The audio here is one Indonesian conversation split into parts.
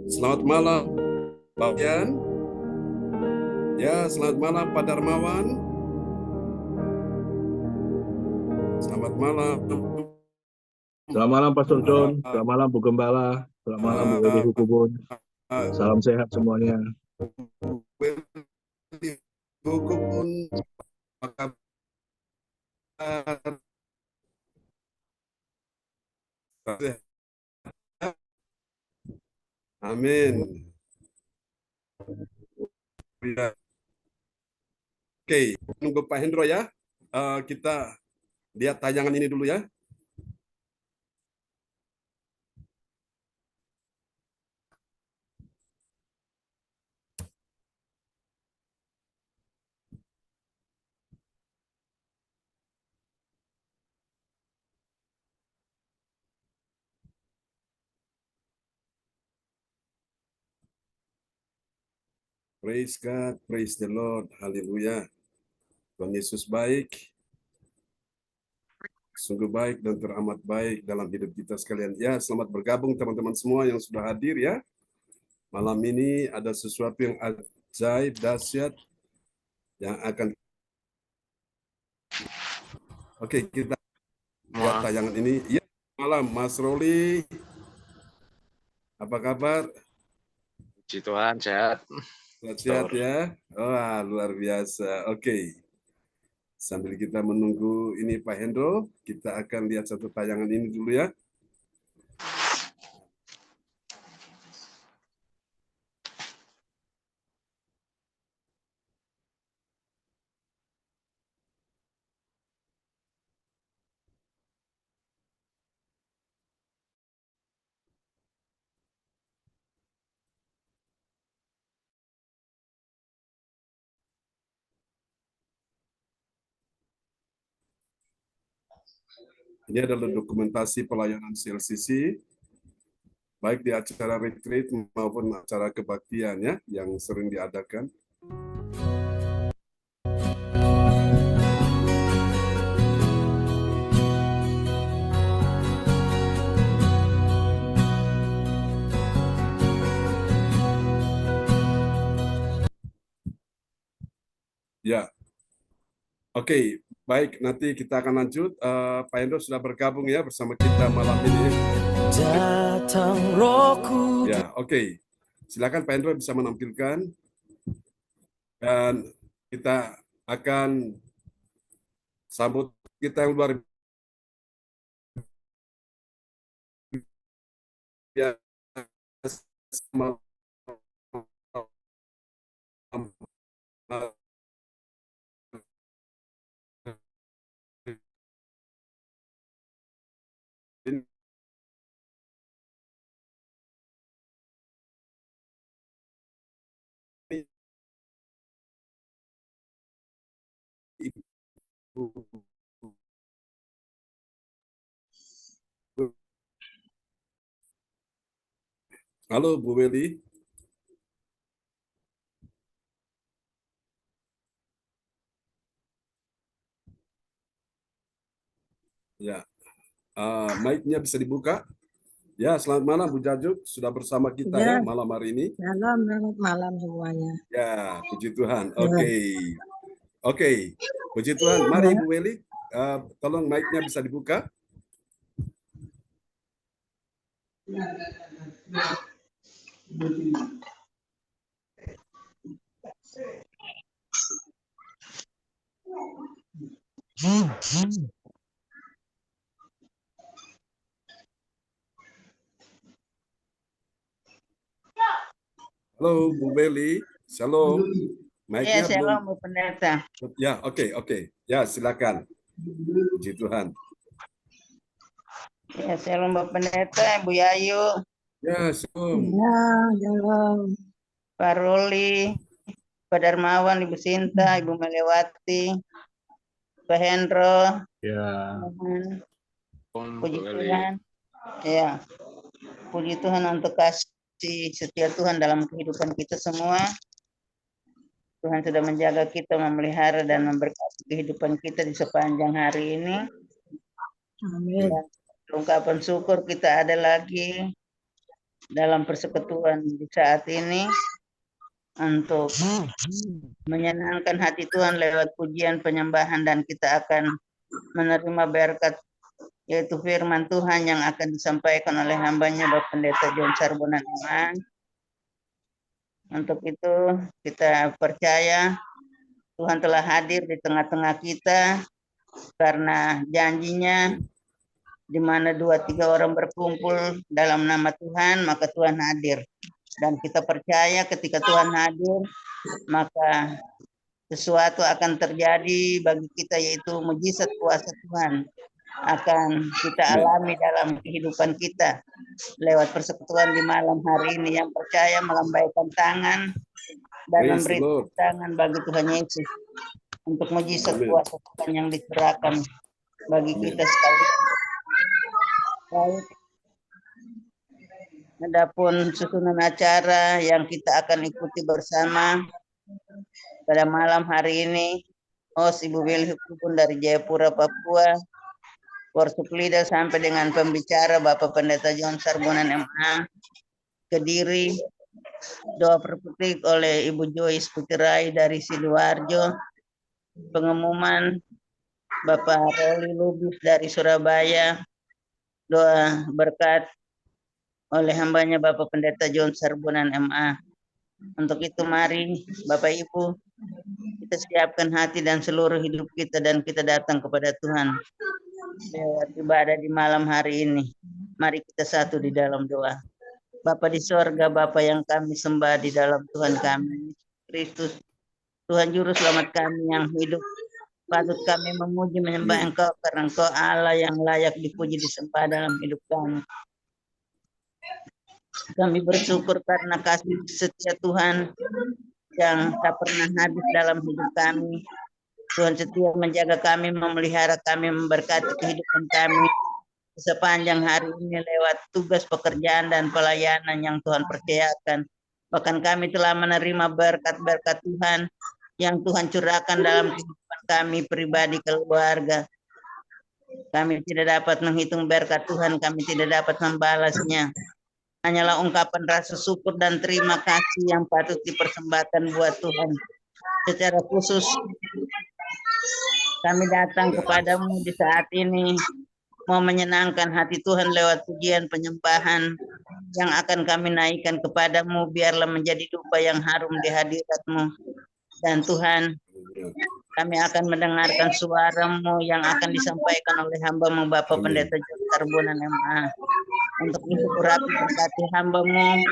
Selamat malam, Pak Yan. Ya, selamat malam, Pak Darmawan. Selamat malam, Selamat malam Pak Sonson, uh, selamat malam Bu Gembala, selamat malam Bu Edi uh, Hukubun. uh, Salam sehat semuanya. Hukum apa kabar? Amin. Ya. Oke, nunggu Pak Hendro ya. Kita lihat tayangan ini dulu ya. Praise God, praise the Lord, haleluya. Tuhan Yesus baik, sungguh baik dan teramat baik dalam hidup kita sekalian. Ya, selamat bergabung teman-teman semua yang sudah hadir ya. Malam ini ada sesuatu yang ajaib, dahsyat, yang akan... Oke, kita lihat tayangan ini. Ya, malam Mas Roli, apa kabar? Puji Tuhan, sehat. Sehat ya? Wah, luar biasa. Oke. Sambil kita menunggu ini Pak Hendro, kita akan lihat satu tayangan ini dulu ya. Ini adalah dokumentasi pelayanan CLCC, baik di acara retreat maupun acara kebaktian ya, yang sering diadakan. Ya, oke, baik. Nanti kita akan lanjut. Pak Hendro sudah bergabung ya bersama kita malam ini. Datang Rohku. Ya, oke. Silakan Pak Hendro bisa menampilkan dan kita akan sambut kita yang luar biasa. Halo Bu Weli. Ya, mic-nya bisa dibuka. Ya, selamat malam Bu Jajuk, sudah bersama kita ya malam hari ini. Selamat malam semuanya. Ya, puji Tuhan. Oke, puji Tuhan. Mari Bu Weli, tolong mic-nya bisa dibuka. Halo Bu Weli, shalom. Ya, Mic-nya shalom belum. Bu Pendeta. Ya, oke. Ya, silakan. Puji Tuhan. Ya, shalom Bu Pendeta, Bu Yayu, Ya, shalom. ya, shalom. Pak Ruli, Pak Darmawan, Ibu Sinta, Ibu Melewati, Pak Hendro. Ya. Puji Tuhan. Ya, puji Tuhan untuk kasih setia Tuhan dalam kehidupan kita semua. Tuhan sudah menjaga kita, memelihara dan memberkati kehidupan kita di sepanjang hari ini. Amin. Ungkapan syukur kita ada lagi dalam persekutuan di saat ini untuk menyenangkan hati Tuhan lewat pujian penyembahan, dan kita akan menerima berkat yaitu firman Tuhan yang akan disampaikan oleh hambanya Bapak Pendeta John Sarbonan MA. Untuk itu kita percaya Tuhan telah hadir di tengah-tengah kita, karena janjinya di mana 2-3 orang berkumpul dalam nama Tuhan, maka Tuhan hadir. Dan kita percaya ketika Tuhan hadir, maka sesuatu akan terjadi bagi kita, yaitu mujizat kuasa Tuhan akan kita alami dalam kehidupan kita lewat persekutuan di malam hari ini. Yang percaya melambaikan tangan dan memberi tangan bagi Tuhan Yesus untuk mujizat kuasa Tuhan yang diserahkan bagi kita sekalian. Baik. Adapun susunan acara yang kita akan ikuti bersama pada malam hari ini, host Ibu Weli Hukubun dari Jayapura, Papua, worship leader sampai dengan pembicara Bapak Pendeta John Sarbonan MA, Kediri, doa prophetik oleh Ibu Joyce Putirai dari Sidoarjo, pengumuman Bapak Roli Lubis dari Surabaya, doa berkat oleh hambanya Bapak Pendeta John Sarbonan MA. Untuk itu mari Bapak Ibu, kita siapkan hati dan seluruh hidup kita, dan kita datang kepada Tuhan lewat ibadah di malam hari ini. Mari kita satu di dalam doa. Bapa di sorga, Bapa yang kami sembah di dalam Tuhan kami Kristus, Tuhan Juru Selamat kami yang hidup, patut kami memuji menyembah Engkau, karena Engkau Allah yang layak dipuji disembah dalam hidup kami. Kami bersyukur karena kasih setia Tuhan yang tak pernah habis dalam hidup kami. Tuhan setia menjaga kami, memelihara kami, memberkati kehidupan kami sepanjang hari ini lewat tugas pekerjaan dan pelayanan yang Tuhan percayakan. Bahkan kami telah menerima berkat-berkat Tuhan yang Tuhan curahkan dalam kehidupan kami pribadi, keluarga. Kami tidak dapat menghitung berkat Tuhan, kami tidak dapat membalasnya. Hanyalah ungkapan rasa syukur dan terima kasih yang patut dipersembahkan buat Tuhan. Secara khusus kami datang kepadamu di saat ini, mau menyenangkan hati Tuhan lewat pujian penyembahan yang akan kami naikkan kepadamu. Biarlah menjadi dupa yang harum di hadirat-Mu. Dan Tuhan, kami akan mendengarkan suara-Mu yang akan disampaikan oleh hamba-Mu Bapak Pendeta John Sarbonan MA. Untuk itu urapi berkati hamba-Mu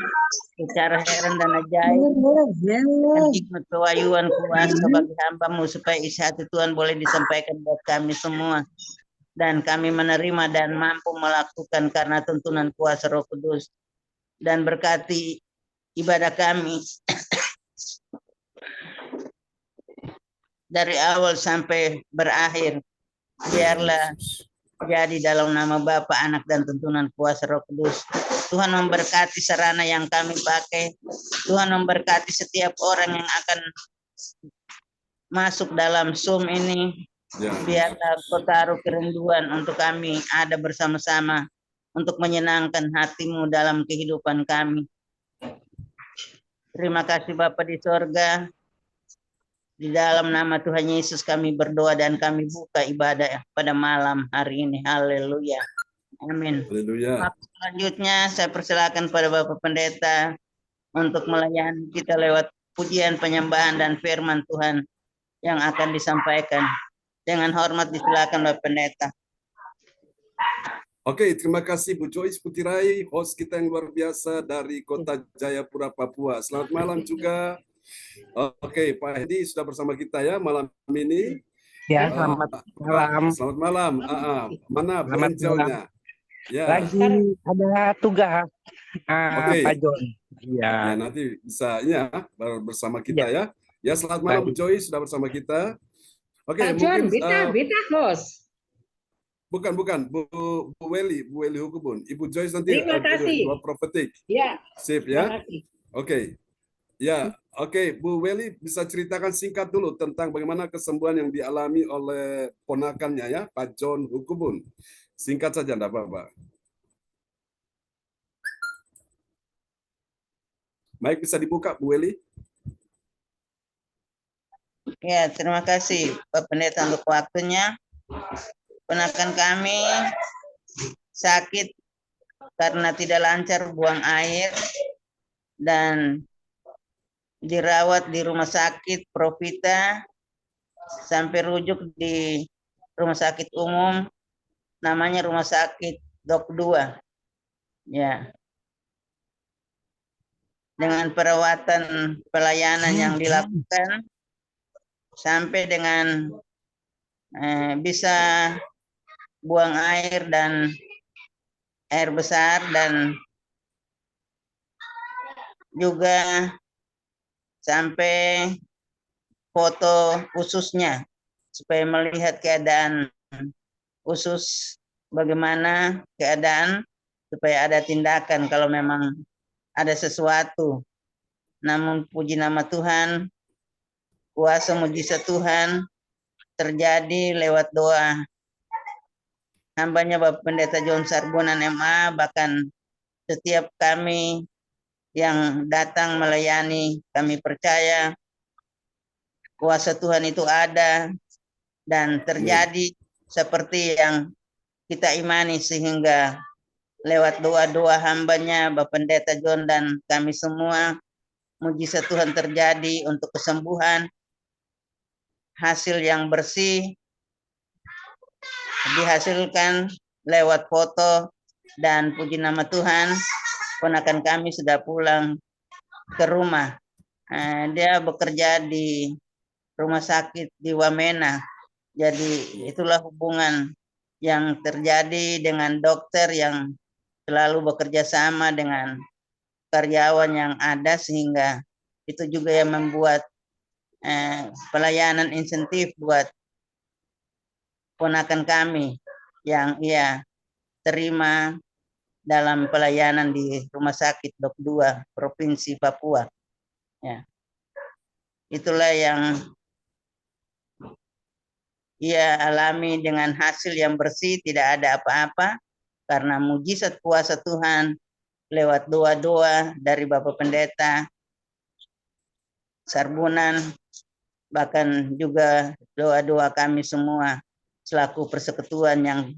secara heran dan ajaib, dan hikmat pewahyuan kuasa bagi hamba-Mu, supaya isi hati Tuhan boleh disampaikan buat kami semua, dan kami menerima dan mampu melakukan karena tuntunan kuasa Roh Kudus. Dan berkati ibadah kami dari awal sampai berakhir, biarlah jadi dalam nama Bapa, Anak, dan tuntunan kuasa Roh Kudus. Tuhan memberkati sarana yang kami pakai. Tuhan memberkati setiap orang yang akan masuk dalam Zoom ini. Biarlah Kau taruh kerinduan untuk kami ada bersama-sama untuk menyenangkan hati-Mu dalam kehidupan kami. Terima kasih Bapa di sorga. Di dalam nama Tuhan Yesus kami berdoa dan kami buka ibadah pada malam hari ini. Haleluya. Amin. Haleluya. Selanjutnya saya persilakan pada Bapak Pendeta untuk melayani kita lewat pujian, penyembahan, dan firman Tuhan yang akan disampaikan. Dengan hormat disilakan Bapak Pendeta. Oke, terima kasih Bu Joyce Putirai, host kita yang luar biasa dari Kota Jayapura, Papua. Selamat malam juga. Oke, Pak Hedi sudah bersama kita ya malam ini. Ya, selamat malam. Selamat malam. Mana Bu Angelnya? Ya. Lagi ada tugas, Pak John. Ya, nanti bisa ya bersama kita ya. Ya, selamat malam Bu Joyce sudah bersama kita. Oke, Pak John, mungkin beta host. Bukan, Bu Weli Hukubun. Ibu Joyce nanti Terima kasih. dua prophetik. Ya. Sip ya. Oke. Ya, oke, Bu Weli bisa ceritakan singkat dulu tentang bagaimana kesembuhan yang dialami oleh ponakannya ya, Pak John Hukubun. Singkat saja, enggak apa-apa. Mic bisa dibuka, Bu Weli. Ya, terima kasih Pak Pendeta untuk waktunya. Ponakan kami sakit karena tidak lancar buang air dan dirawat di rumah sakit Profita sampai rujuk di rumah sakit umum, namanya rumah sakit Dok 2. Ya. Dengan perawatan pelayanan yang dilakukan sampai dengan bisa buang air dan air besar, dan juga sampai foto ususnya supaya melihat keadaan usus, bagaimana keadaan, supaya ada tindakan kalau memang ada sesuatu. Namun puji nama Tuhan, kuasa mujizat Tuhan terjadi lewat doa hambanya Bapak Pendeta John Sarbunan MA, bahkan setiap kami yang datang melayani, kami percaya kuasa Tuhan itu ada dan terjadi seperti yang kita imani, sehingga lewat doa-doa hambanya Bapak Pendeta John dan kami semua, mujizat Tuhan terjadi untuk kesembuhan, hasil yang bersih dihasilkan lewat foto, dan puji nama Tuhan, ponakan kami sudah pulang ke rumah. Dia bekerja di rumah sakit di Wamena. Jadi itulah hubungan yang terjadi dengan dokter yang selalu bekerja sama dengan karyawan yang ada, sehingga itu juga yang membuat pelayanan insentif buat ponakan kami yang ia terima dalam pelayanan di Rumah Sakit Dok 2 Provinsi Papua. Ya. Itulah yang ia alami dengan hasil yang bersih, tidak ada apa-apa, karena mujizat kuasa Tuhan lewat doa-doa dari Bapak Pendeta Sarbunan, bahkan juga doa-doa kami semua selaku persekutuan yang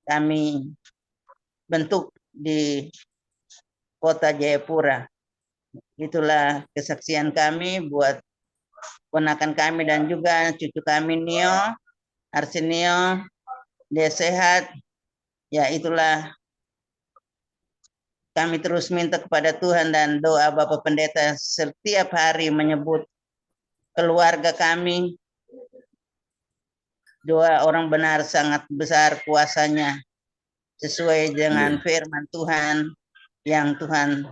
kami bentuk di Kota Jayapura. Itulah kesaksian kami buat ponakan kami dan juga cucu kami Nio, Arsenio, dia sehat. Ya, itulah kami terus minta kepada Tuhan, dan doa Bapak Pendeta setiap hari menyebut keluarga kami. Doa orang benar sangat besar kuasanya, sesuai dengan firman Tuhan yang Tuhan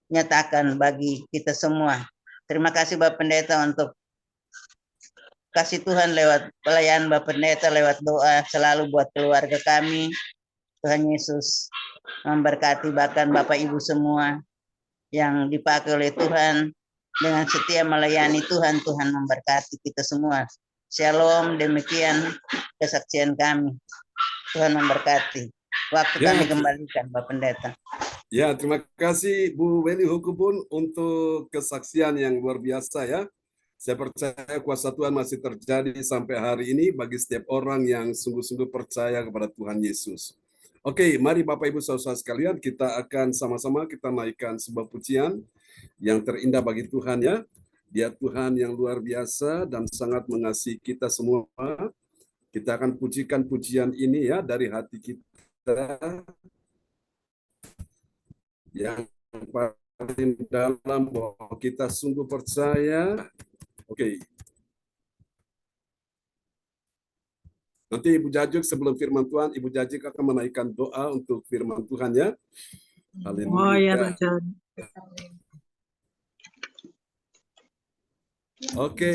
nyatakan bagi kita semua. Terima kasih Bapak Pendeta untuk kasih Tuhan lewat pelayanan Bapak Pendeta, lewat doa selalu buat keluarga kami. Tuhan Yesus memberkati, bahkan Bapak Ibu semua yang dipakai oleh Tuhan dengan setia melayani Tuhan. Tuhan memberkati kita semua. Shalom, demikian kesaksian kami. Tuhan memberkati. Waktu kami kembalikan Bapak Pendeta. Ya, terima kasih Bu Weli Hukubun untuk kesaksian yang luar biasa ya. Saya percaya kuasa Tuhan masih terjadi sampai hari ini bagi setiap orang yang sungguh-sungguh percaya kepada Tuhan Yesus. Oke, mari Bapak Ibu Saudara sekalian, kita akan sama-sama kita naikkan sebuah pujian yang terindah bagi Tuhan ya. Dia Tuhan yang luar biasa dan sangat mengasihi kita semua. Kita akan pujikan pujian ini ya dari hati kita yang paling dalam, bahwa kita sungguh percaya. Oke. Nanti Ibu Jajuk sebelum firman Tuhan, Ibu Jajuk akan menaikkan doa untuk firman Tuhan ya. Haleluya. Oh ya Raja. Oke.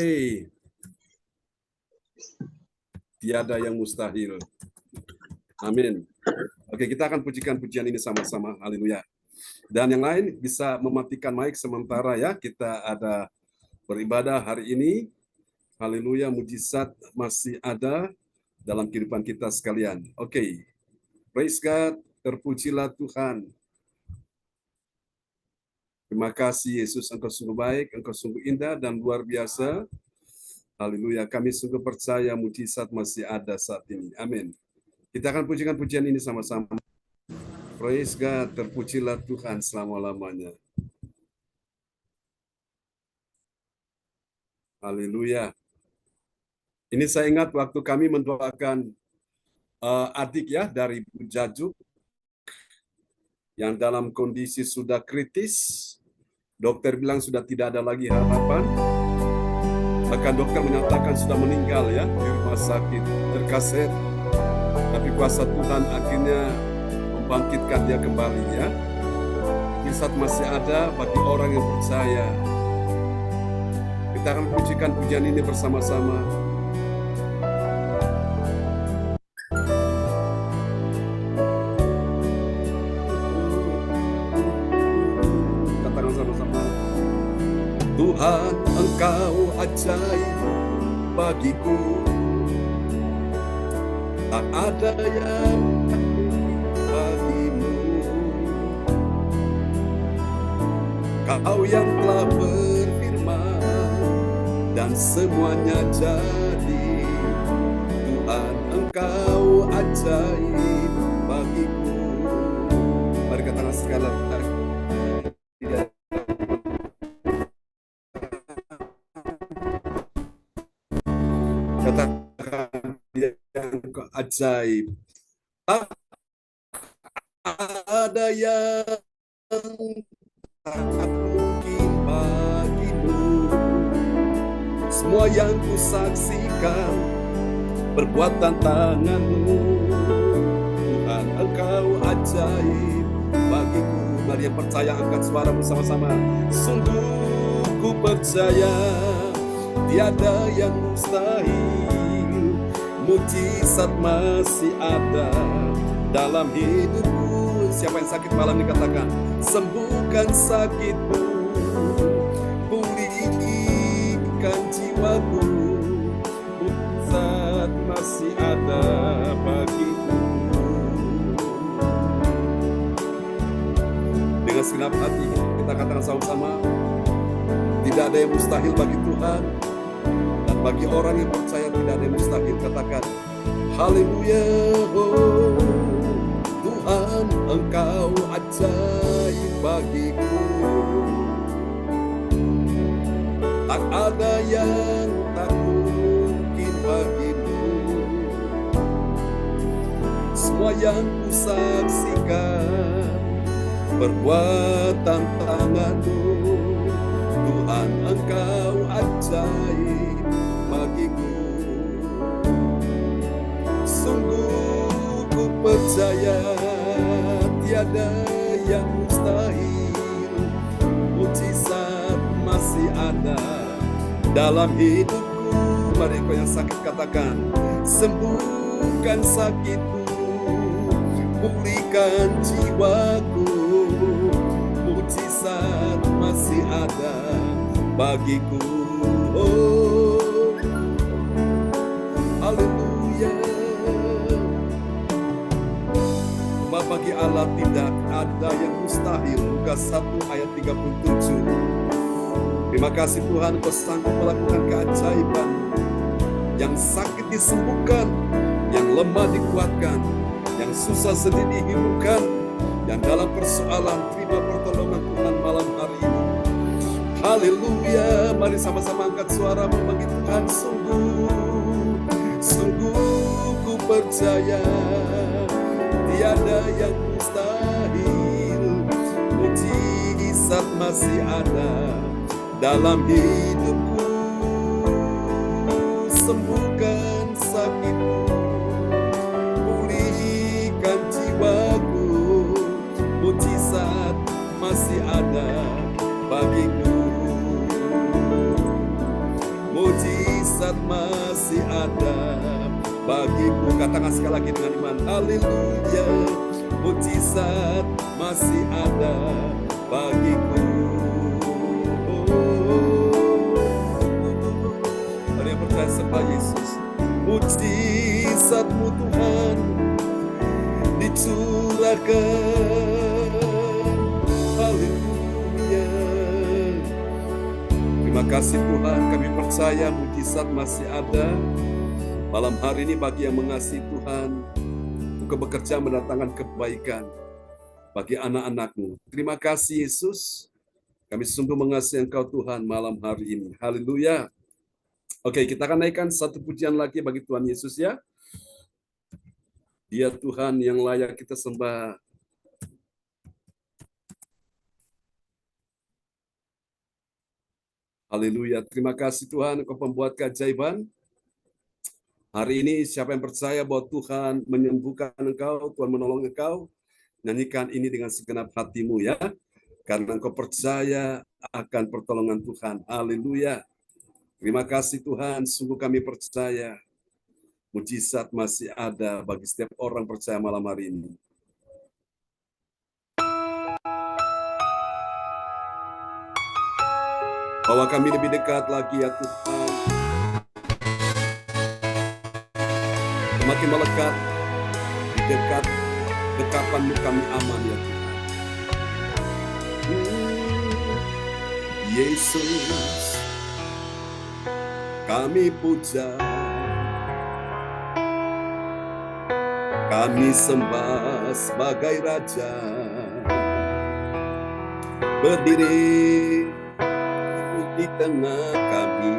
Tiada yang mustahil. Amin. Oke, kita akan pujikan pujian ini sama-sama. Haleluya. Dan yang lain bisa mematikan mic sementara ya. Kita ada beribadah hari ini. Haleluya, mujizat masih ada dalam kehidupan kita sekalian. Oke. Praise God, terpujilah Tuhan. Terima kasih Yesus, Engkau sungguh baik, Engkau sungguh indah dan luar biasa. Haleluya, kami sungguh percaya mujizat masih ada saat ini. Amin. Kita akan pujikan pujian ini sama-sama. Praise God, terpujilah Tuhan selama-lamanya. Haleluya. Ini saya ingat waktu kami mendoakan adik ya dari Bujajuk yang dalam kondisi sudah kritis. Dokter bilang sudah tidak ada lagi harapan. Bahkan dokter menyatakan sudah meninggal ya di rumah sakit terkaset. Tapi kuasa Tuhan akhirnya membangkitkan dia kembali ya. Mujizat masih ada bagi orang yang percaya. Kita akan pujikan pujian ini bersama-sama. Katakan sama-sama. Tuhan, Engkau ajaib bagiku, tak ada yang bagimu. Kau yang telah berfirman dan semuanya jadi. Tuhan, Engkau ajaib bagiku. Mari katakan sekali lagi. Katakan dia yang ajaib. Tak ada yang tak mungkin bagimu. Semua yang kusaksikan perbuatan tanganmu. Tuhan, Engkau ajaib bagiku. Mari yang percaya angkat suara bersama-sama. Sungguh ku percaya tiada yang mustahil. Mujizat masih ada dalam hidupku. Siapa yang sakit malam ini katakan, sembuhkan sakitmu, pulihkan jiwaku. Mujizat masih ada bagiku. Dengan segenap hati kita katakan sama-sama, tidak ada yang mustahil bagi Tuhan. Dan bagi orang yang percaya tidak ada yang mustahil. Katakan, haleluya. Oh, Tuhan, Engkau ajaib bagiku. Tak ada yang tak mungkin bagimu. Semua yang kusaksikan perbuatan tanganmu. Tuhan, Engkau ajaib bagiku. Sungguh ku percaya tiada yang mustahil. Mujizat masih ada dalam hidupku. Mari kau yang sakit katakan, sembuhkan sakitku, pulihkan jiwaku. Mujizat masih ada bagiku. Oh, haleluya. Bagi Allah tidak ada yang mustahil. Lukas 1 ayat 37. Terima kasih Tuhan, Kau sanggup melakukan keajaiban. Yang sakit disembuhkan, yang lemah dikuatkan, yang susah sedih dihidupkan. Dan dalam persoalan terima pertolongan Tuhan malam hari ini. Haleluya. Mari sama-sama angkat suara bagi Tuhan. Sungguh ku percaya tiada yang mustahil. Mujizat masih ada dalam hidupku. Sembuhkan sakitku, pulihkan jiwaku. Mujizat masih ada bagiku. Mujizat masih ada bagiku. Katakan sekali lagi dengan iman. Haleluya. Mujizat masih ada bagiku. Mari yang percaya serta Yesus. Mujizat-Mu Tuhan dicurahkan. Haleluya. kasih Tuhan, kami percaya mujizat masih ada. Malam hari ini bagi yang mengasihi Tuhan, Engkau bekerja mendatangkan kebaikan bagi anak-anak-Mu. Terima kasih Yesus, kami sungguh mengasihi Engkau Tuhan malam hari ini. Haleluya. Oke, kita akan naikkan satu pujian lagi bagi Tuhan Yesus ya. Dia Tuhan yang layak kita sembah. Haleluya. Terima kasih Tuhan, Engkau pembuat keajaiban. Hari ini siapa yang percaya bahwa Tuhan menyembuhkan engkau, Tuhan menolong engkau, nyanyikan ini dengan segenap hatimu ya. Karena engkau percaya akan pertolongan Tuhan. Haleluya. Terima kasih Tuhan, sungguh kami percaya mujizat masih ada bagi setiap orang percaya malam hari ini. Bawa kami lebih dekat lagi ya Tuhan. Semakin melekat, di dekat dekapan-Mu kami aman ya Tuhan. Yesus, kami puja, kami sembah sebagai Raja. Berdiri di tengah kami,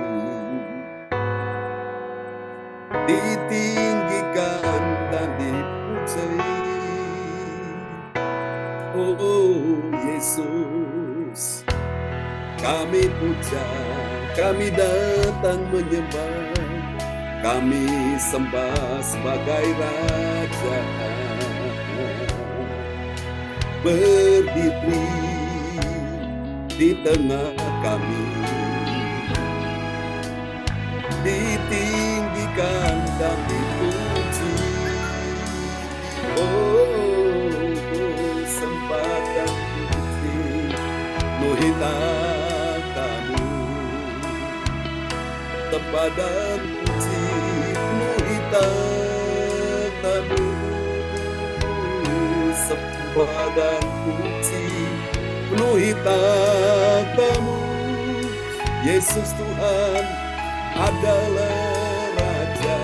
ditinggikan dan dipuji. Oh Yesus, kami puja, kami datang menyembah, kami sembah sebagai Raja. Berdiri di tengah kami, ditinggikan dan dipuji. Oh, sembah dan puji, penuhi tatamu. Sembah dan puji, penuhi tatamu. Sembah dan puji, penuhi tatamu. Yesus Tuhan adalah Raja.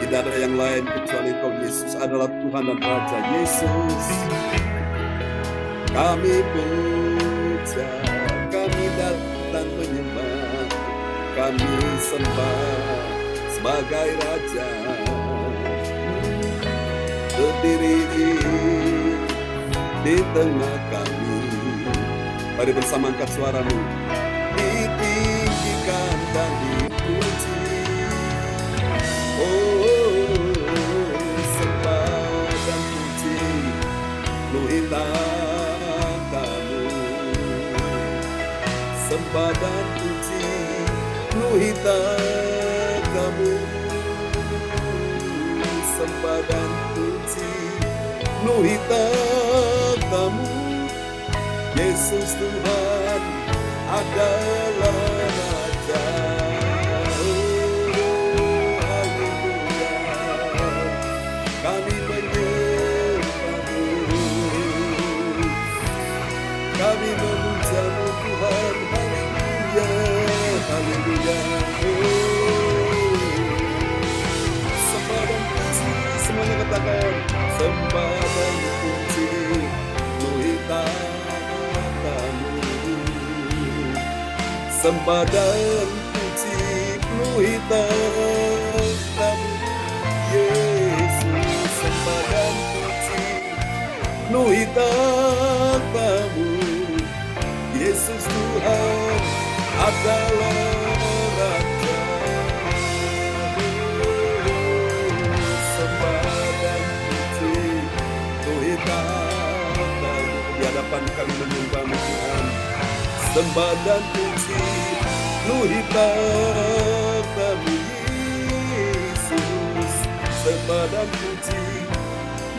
Tidak ada yang lain kecuali Kau Yesus adalah Tuhan dan Raja. Yesus, kami puja, kami datang menyembah, kami sembah sebagai Raja. Berdiri di tengah kami, mari bersama angkat suaramu, ditinggikan dan dipuji. Oh, sembah dan puji, penuhi tatamu. Sembah dan puji, penuhi tatamu. Sembah dan puji, penuhi tatamu. Yesus Tuhan adalah Raja. Oh, haleluya. Kami menyembah-Mu, kami memuja-Mu Tuhan. Haleluya, haleluya. Oh, sembah dan puji, semuanya katakan sembah dan puji, penuhi tatamu. Sembah dan puji, penuhi tatamu. Yesus, sembah dan puji, penuhi tatamu. Yesus Tuhan adalah Raja. Sembah dan puji, penuhi tatamu. Di hadapan kami menyembah-Mu Tuhan. Sembah dan puji, penuhi tatamu. Yesus, sembah dan puji,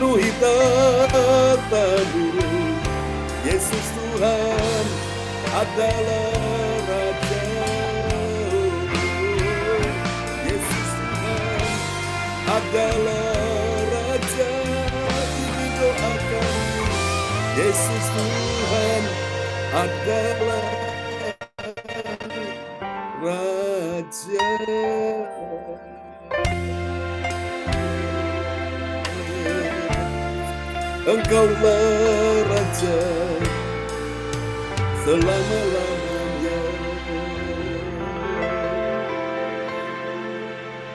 penuhi tatamu. Yesus Tuhan adalah Raja. Yesus Tuhan adalah Raja. Ini doakan, Yesus Tuhan adalah Raja. Engkaulah Raja selama-lamanya.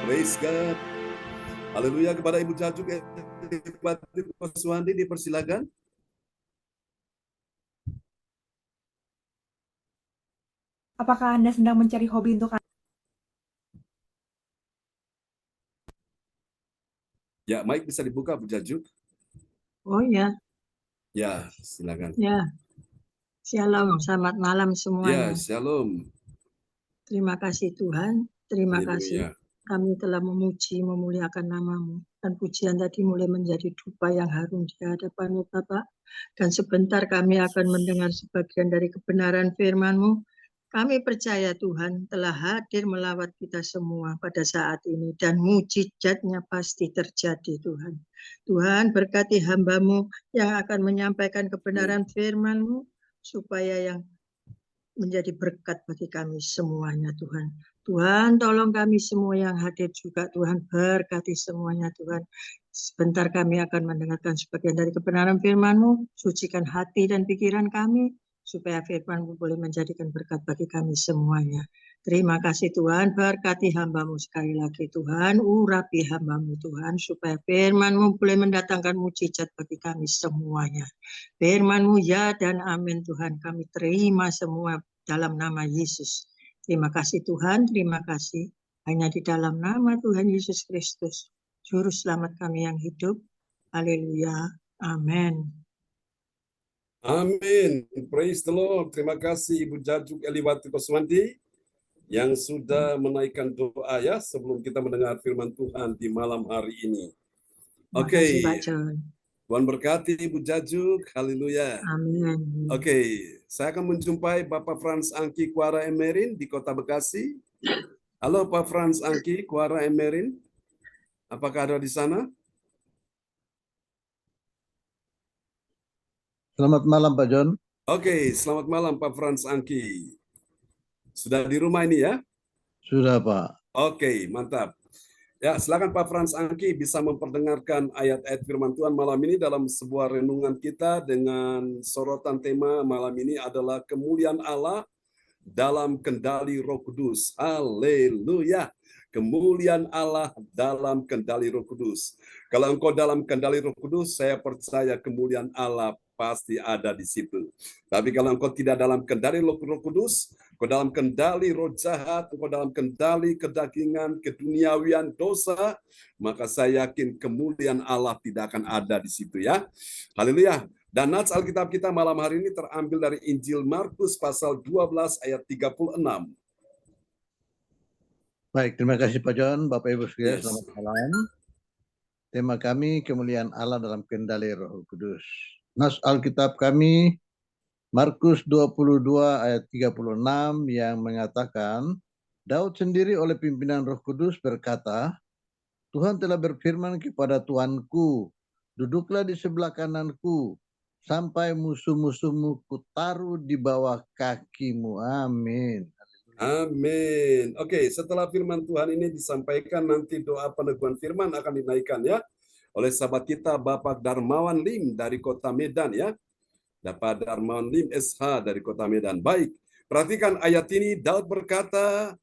Praise God. Haleluya. Kepada Ibu Jajuk Koswandi dipersilakan. Apakah Anda sedang mencari hobi untuk Ya, mic bisa dibuka Bu Jajuk. Oh ya, Ya, silakan. ya. Shalom, selamat malam Ya, semuanya. shalom. Terima kasih Tuhan, terima kasih. Haleluya. Kami telah memuji, memuliakan nama-Mu. Dan pujian tadi mulai menjadi dupa yang harum di hadapan-Mu Bapak. Dan sebentar kami akan mendengar sebagian dari kebenaran firman-Mu. Kami percaya Tuhan telah hadir melawat kita semua pada saat ini. Dan mujizatnya pasti terjadi Tuhan. Tuhan berkati hamba-Mu yang akan menyampaikan kebenaran firman-Mu. Supaya yang menjadi berkat bagi kami semuanya Tuhan. Tuhan tolong kami semua yang hadir juga Tuhan, berkati semuanya Tuhan. Sebentar kami akan mendengarkan sebagian dari kebenaran firman-Mu, sucikan hati dan pikiran kami, supaya firman-Mu boleh menjadikan berkat bagi kami semuanya. Terima kasih Tuhan, berkati hamba-Mu sekali lagi Tuhan, urapi hamba-Mu Tuhan, supaya firman-Mu boleh mendatangkan mujizat bagi kami semuanya. Firman-Mu ya dan amin Tuhan, kami terima semua dalam nama Yesus. Terima kasih Tuhan, terima kasih. Hanya di dalam nama Tuhan Yesus Kristus, Juru Selamat kami yang hidup. Haleluya. Amin. Amin. Praise the Lord. Terima kasih Ibu Jajuk Eliwati Koswandi yang sudah menaikkan doa ya sebelum kita mendengar firman Tuhan di malam hari ini. Terima kasih Pak John. Tuhan berkati Ibu Jajuk. Haleluya. Amin. Saya akan menjumpai Bapak Frans Angki Kuara Emerin di Kota Bekasi. Halo Pak Frans Angki Kuara Emerin. Apakah ada di sana? Selamat malam Pak John. Selamat malam Pak Frans Angki. Sudah di rumah ini ya? Sudah Pak. Mantap. Ya, silakan Pak Frans Angki bisa memperdengarkan ayat-ayat firman Tuhan malam ini dalam sebuah renungan kita dengan sorotan tema malam ini adalah kemuliaan Allah dalam kendali Roh Kudus. Haleluya. Kemuliaan Allah dalam kendali Roh Kudus. Kalau engkau dalam kendali Roh Kudus, saya percaya kemuliaan Allah pasti ada di situ. Tapi kalau engkau tidak dalam kendali Roh Kudus, engkau dalam kendali roh jahat, engkau dalam kendali kedagingan, keduniawian, dosa, maka saya yakin kemuliaan Allah tidak akan ada di situ ya. Haleluya. Dan nats Alkitab kita malam hari ini terambil dari Injil Markus pasal 12 ayat 36. Baik, terima kasih Pak John, Bapak Ibu sekalian, Yes. selamat malam. Tema kami kemuliaan Allah dalam kendali Roh Kudus. Nas Alkitab kami Markus 22 ayat 36 yang mengatakan, Daud sendiri oleh pimpinan Roh Kudus berkata, Tuhan telah berfirman kepada Tuanku, duduklah di sebelah kananku, sampai musuh-musuhmu kutaruh di bawah kakimu. Amin. Amin. Setelah firman Tuhan ini disampaikan, nanti doa peneguhan firman akan dinaikkan ya oleh sahabat kita Bapak Darmawan Lim dari Kota Medan ya. Bapak Darmawan Lim SH dari Kota Medan. Baik, perhatikan ayat ini. Daud berkata,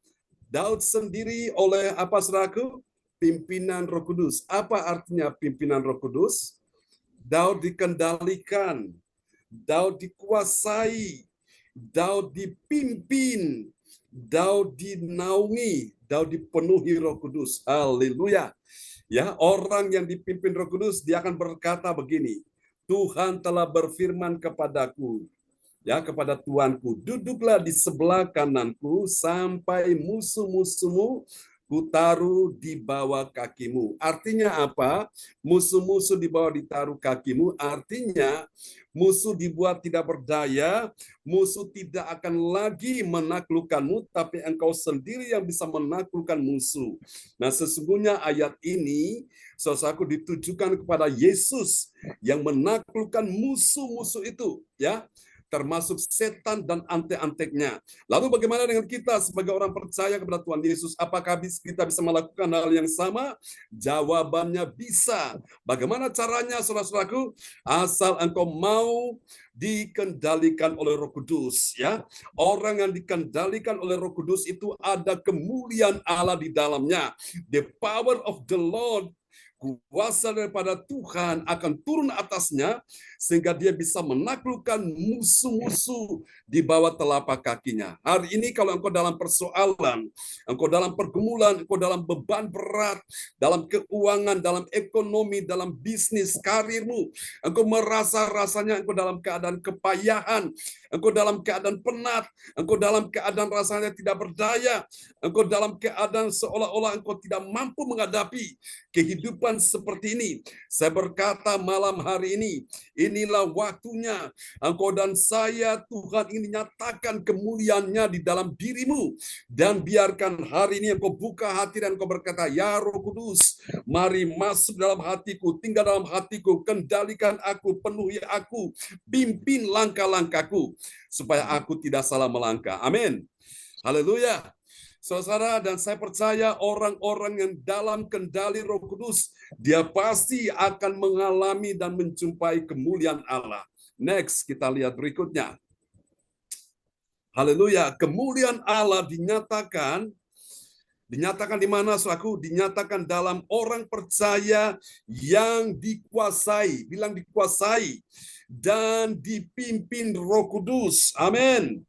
Daud sendiri oleh apa saudaraku? Pimpinan Roh Kudus. Apa artinya pimpinan Roh Kudus? Daud dikendalikan, Daud dikuasai, Daud dipimpin, Daud dinaungi, Daud dipenuhi Roh Kudus. Haleluya. Ya, orang yang dipimpin Roh Kudus dia akan berkata begini, Tuhan telah berfirman kepadaku, ya kepada Tuanku, duduklah di sebelah kananku sampai musuh-musuhmu kutaruh di bawah kakimu. Artinya apa? Musuh-musuh di bawah ditaruh kakimu, artinya musuh dibuat tidak berdaya, musuh tidak akan lagi menaklukkanmu, tapi engkau sendiri yang bisa menaklukkan musuh. Nah, sesungguhnya ayat ini, saudaraku, ditujukan kepada Yesus yang menaklukkan musuh-musuh itu, ya. termasuk setan dan antek-anteknya. Lalu bagaimana dengan kita sebagai orang percaya kepada Tuhan Yesus? Apakah kita bisa melakukan hal yang sama? Jawabannya bisa. Bagaimana caranya, saudara-saudaraku? Asal engkau mau dikendalikan oleh Roh Kudus, ya. Orang yang dikendalikan oleh Roh Kudus itu ada kemuliaan Allah di dalamnya. The power of the Lord, kuasa daripada Tuhan akan turun atasnya sehingga dia bisa menaklukkan musuh-musuh di bawah telapak kakinya. Hari ini kalau engkau dalam persoalan, engkau dalam pergumulan, engkau dalam beban berat, dalam keuangan, dalam ekonomi, dalam bisnis, karirmu, engkau merasa-rasanya engkau dalam keadaan kepayahan, engkau dalam keadaan penat, engkau dalam keadaan rasanya tidak berdaya, engkau dalam keadaan seolah-olah engkau tidak mampu menghadapi kehidupan seperti ini. Saya berkata malam hari ini, inilah waktunya engkau dan saya, Tuhan ingin nyatakan kemuliaannya di dalam dirimu. Dan biarkan hari ini engkau buka hati dan engkau berkata, ya Roh Kudus, mari masuk dalam hatiku, tinggal dalam hatiku, kendalikan aku, penuhi aku, pimpin langkah-langkahku, supaya aku tidak salah melangkah. Amin. Haleluya. Saudara, dan saya percaya orang-orang yang dalam kendali Roh Kudus, dia pasti akan mengalami dan menjumpai kemuliaan Allah. Next, kita lihat berikutnya. Haleluya, kemuliaan Allah dinyatakan di mana, saudaraku? Dinyatakan dalam orang percaya yang dikuasai, bilang dikuasai, dan dipimpin Roh Kudus. Amin.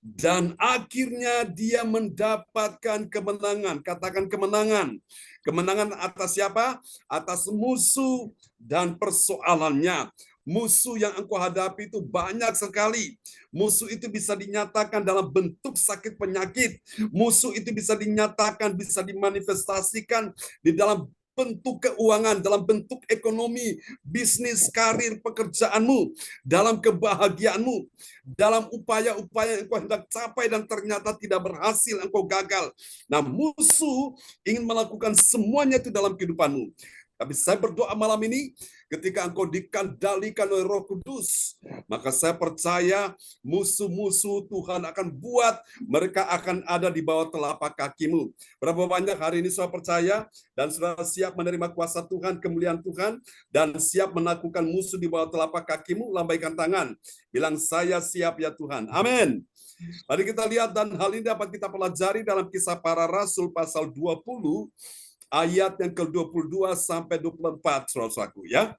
Dan akhirnya dia mendapatkan kemenangan. Katakan kemenangan. Kemenangan atas siapa? Atas musuh dan persoalannya. Musuh yang engkau hadapi itu banyak sekali. Musuh itu bisa dinyatakan dalam bentuk sakit penyakit. Musuh itu bisa dinyatakan, bisa dimanifestasikan di dalam bentuk keuangan, dalam bentuk ekonomi, bisnis, karir, pekerjaanmu, dalam kebahagiaanmu, dalam upaya-upaya yang engkau hendak capai dan ternyata tidak berhasil, engkau gagal. Nah, musuh ingin melakukan semuanya itu dalam kehidupanmu. Tapi saya berdoa malam ini, ketika engkau dikendalikan oleh Roh Kudus, maka saya percaya musuh-musuh Tuhan akan buat mereka akan ada di bawah telapak kakimu. Berapa banyak hari ini saudara percaya dan saudara siap menerima kuasa Tuhan, kemuliaan Tuhan, dan siap menaklukkan musuh di bawah telapak kakimu? Lambaikan tangan. Bilang, saya siap ya Tuhan. Amin. Mari kita lihat, dan hal ini dapat kita pelajari dalam Kisah Para Rasul pasal 20, ayat yang ke-22 sampai 24, saudaraku, ya.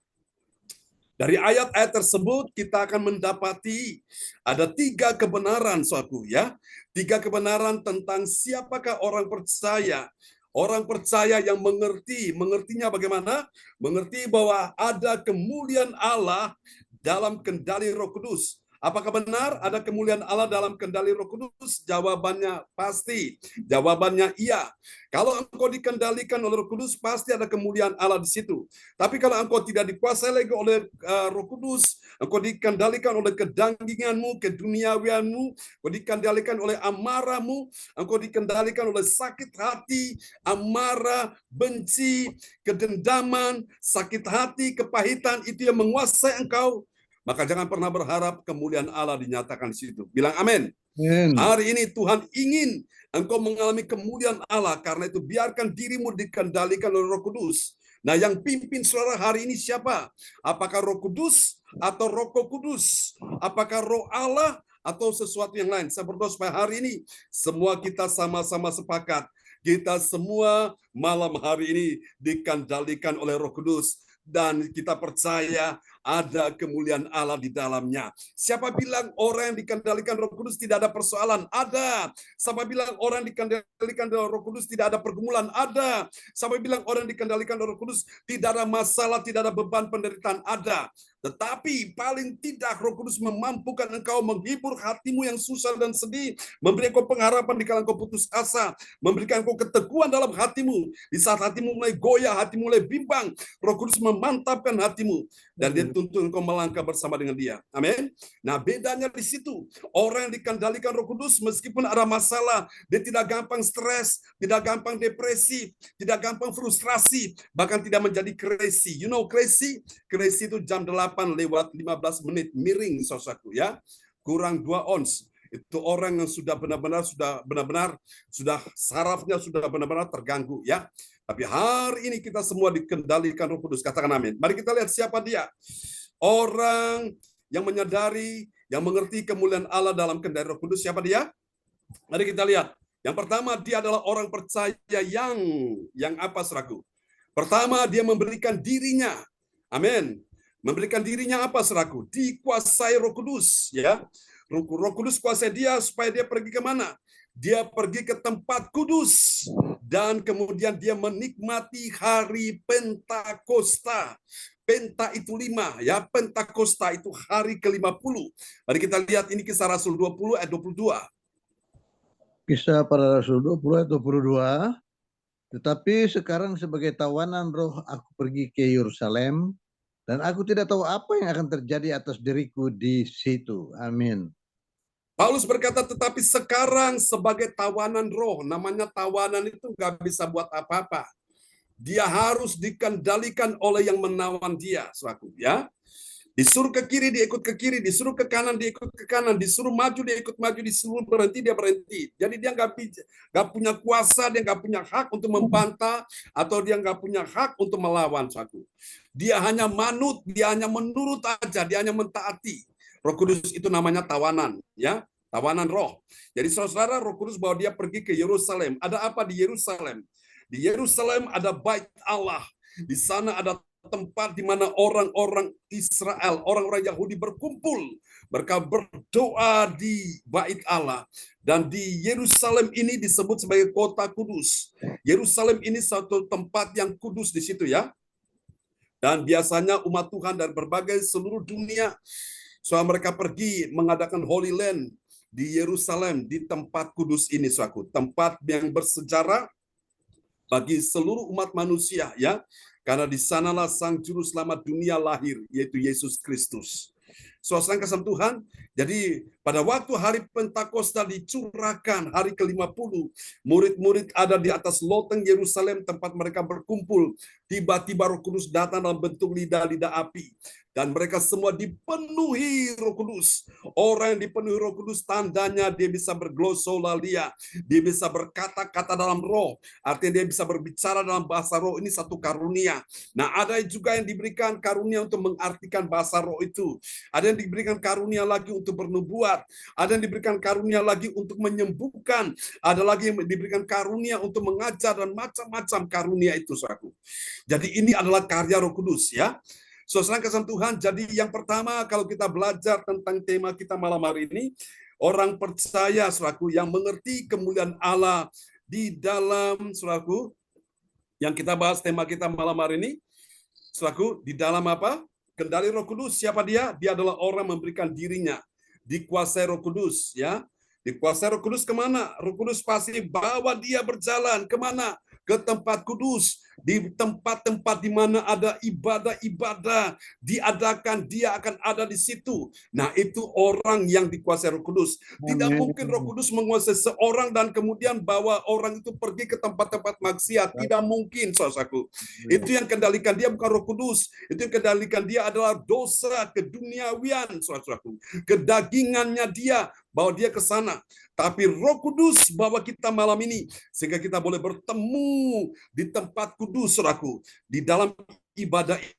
Dari ayat-ayat tersebut kita akan mendapati ada 3 kebenaran, saudaraku, ya. 3 kebenaran tentang siapakah orang percaya. Orang percaya yang mengertinya bagaimana? Mengerti bahwa ada kemuliaan Allah dalam kendali Roh Kudus. Apakah benar ada kemuliaan Allah dalam kendali Roh Kudus? Jawabannya pasti. Jawabannya iya. Kalau engkau dikendalikan oleh Roh Kudus, pasti ada kemuliaan Allah di situ. Tapi kalau engkau tidak dikuasai lagi oleh Roh Kudus, engkau dikendalikan oleh kedangginganmu, keduniawianmu, engkau dikendalikan oleh amarahmu, engkau dikendalikan oleh sakit hati, amarah, benci, kedendaman, sakit hati, kepahitan, itu yang menguasai engkau, maka jangan pernah berharap kemuliaan Allah dinyatakan di situ. Bilang amin. Hari ini Tuhan ingin engkau mengalami kemuliaan Allah. Karena itu biarkan dirimu dikendalikan oleh Roh Kudus. Nah, yang pimpin saudara hari ini siapa? Apakah Roh Kudus atau Roh Kudus? Apakah Roh Allah atau sesuatu yang lain? Saya berdoa supaya hari ini semua kita sama-sama sepakat. Kita semua malam hari ini dikendalikan oleh Roh Kudus. Dan kita percaya ada kemuliaan Allah di dalamnya. Siapa bilang orang yang dikendalikan Roh Kudus tidak ada persoalan? Ada. Siapa bilang orang yang dikendalikan Roh Kudus tidak ada pergumulan? Ada. Siapa bilang orang yang dikendalikan Roh Kudus tidak ada masalah, tidak ada beban penderitaan? Ada. Tetapi paling tidak Roh Kudus memampukan engkau menghibur hatimu yang susah dan sedih, memberi engkau pengharapan di kala engkau putus asa, memberikan engkau keteguhan dalam hatimu. Di saat hatimu mulai goyah, hatimu mulai bimbang, Roh Kudus memantapkan hatimu dan dia tuntun engkau melangkah bersama dengan dia. Amin. Nah, bedanya di situ. Orang yang dikendalikan Roh Kudus meskipun ada masalah, dia tidak gampang stres, tidak gampang depresi, tidak gampang frustrasi, bahkan tidak menjadi crazy. You know crazy? Crazy itu jam 8 lewat 15 menit miring, saudaraku, ya. kurang 2 ons. Itu orang yang sudah benar-benar sudah sarafnya sudah benar-benar terganggu ya. Tapi hari ini kita semua dikendalikan Roh Kudus. Katakan amin. Mari kita lihat siapa dia. Orang yang menyadari, yang mengerti kemuliaan Allah dalam kendali Roh Kudus, siapa dia? Mari kita lihat. Yang pertama, dia adalah orang percaya yang apa, saudaraku? Pertama, dia memberikan dirinya. Amin. Memberikan dirinya apa, saudaraku? Dikuasai Roh Kudus, ya. Roh Kudus kuasai dia supaya dia pergi kemana? Dia pergi ke tempat kudus dan kemudian dia menikmati hari Pentakosta. Penta itu 5, ya. Pentakosta itu hari ke-50. Mari kita lihat ini Kisah Rasul 20 ayat 22. Kisah para Rasul 20 ayat 22. Tetapi sekarang sebagai tawanan roh aku pergi ke Yerusalem dan aku tidak tahu apa yang akan terjadi atas diriku di situ. Amin. Paulus berkata, tetapi sekarang sebagai tawanan roh, namanya tawanan itu nggak bisa buat apa-apa. Dia harus dikendalikan oleh yang menawan dia, saudaraku, ya. Disuruh ke kiri, dia ikut ke kiri. Disuruh ke kanan, dia ikut ke kanan. Disuruh maju, dia ikut maju. Disuruh berhenti, dia berhenti. Jadi dia nggak punya kuasa, dia nggak punya hak untuk membantah, atau dia nggak punya hak untuk melawan, saudaraku. Dia hanya manut, dia hanya menurut aja, dia hanya mentaati. Roh Kudus itu namanya tawanan, ya, tawanan roh. Jadi saudara, Roh Kudus bawa dia pergi ke Yerusalem. Ada apa di Yerusalem? Di Yerusalem ada bait Allah. Di sana ada tempat di mana orang-orang Israel, orang-orang Yahudi berkumpul. Mereka berdoa di bait Allah. Dan di Yerusalem ini disebut sebagai kota kudus. Yerusalem ini satu tempat yang kudus di situ, ya. Dan biasanya umat Tuhan dari berbagai seluruh dunia, soal mereka pergi mengadakan Holy Land di Yerusalem, di tempat kudus ini, suatu tempat yang bersejarah bagi seluruh umat manusia, ya, karena di sanalah Sang Juru Selamat dunia lahir, yaitu Yesus Kristus. Suasana kasih Tuhan. Jadi pada waktu hari Pentakosta dicurahkan hari ke-50, murid-murid ada di atas loteng Yerusalem tempat mereka berkumpul. Tiba-tiba Roh Kudus datang dalam bentuk lidah-lidah api. Dan mereka semua dipenuhi Roh Kudus. Orang yang dipenuhi Roh Kudus tandanya dia bisa berglosolalia. Dia bisa berkata-kata dalam roh. Artinya dia bisa berbicara dalam bahasa roh. Ini satu karunia. Nah, ada juga yang diberikan karunia untuk mengartikan bahasa roh itu. Ada yang diberikan karunia lagi untuk bernubuat. Ada yang diberikan karunia lagi untuk menyembuhkan. Ada lagi yang diberikan karunia untuk mengajar dan macam-macam karunia itu, saudaraku. Jadi ini adalah karya Roh Kudus, ya. Saudara kasih Tuhan, jadi yang pertama kalau kita belajar tentang tema kita malam hari ini, orang percaya, saudaraku, yang mengerti kemuliaan Allah di dalam, saudaraku, yang kita bahas tema kita malam hari ini, saudaraku, di dalam apa? Kendali Roh Kudus. Siapa dia? Dia adalah orang memberikan dirinya, dikuasai Roh Kudus, ya. Dikuasai Roh Kudus kemana? Roh Kudus pasti bawa dia berjalan kemana? Ke tempat kudus, di tempat-tempat di mana ada ibadah-ibadah diadakan, dia akan ada di situ. Nah, itu orang yang dikuasai Roh Kudus. Tidak mungkin Roh Kudus menguasai seorang dan kemudian bawa orang itu pergi ke tempat-tempat maksiat. Tidak mungkin, saudaraku. Itu yang kendalikan dia bukan Roh Kudus. Itu yang kendalikan dia adalah dosa keduniawian, saudaraku. Kedagingannya dia bawa dia ke sana. Tapi Roh Kudus bawa kita malam ini sehingga kita boleh bertemu di tempat kudus, saudaraku, di dalam ibadah ini.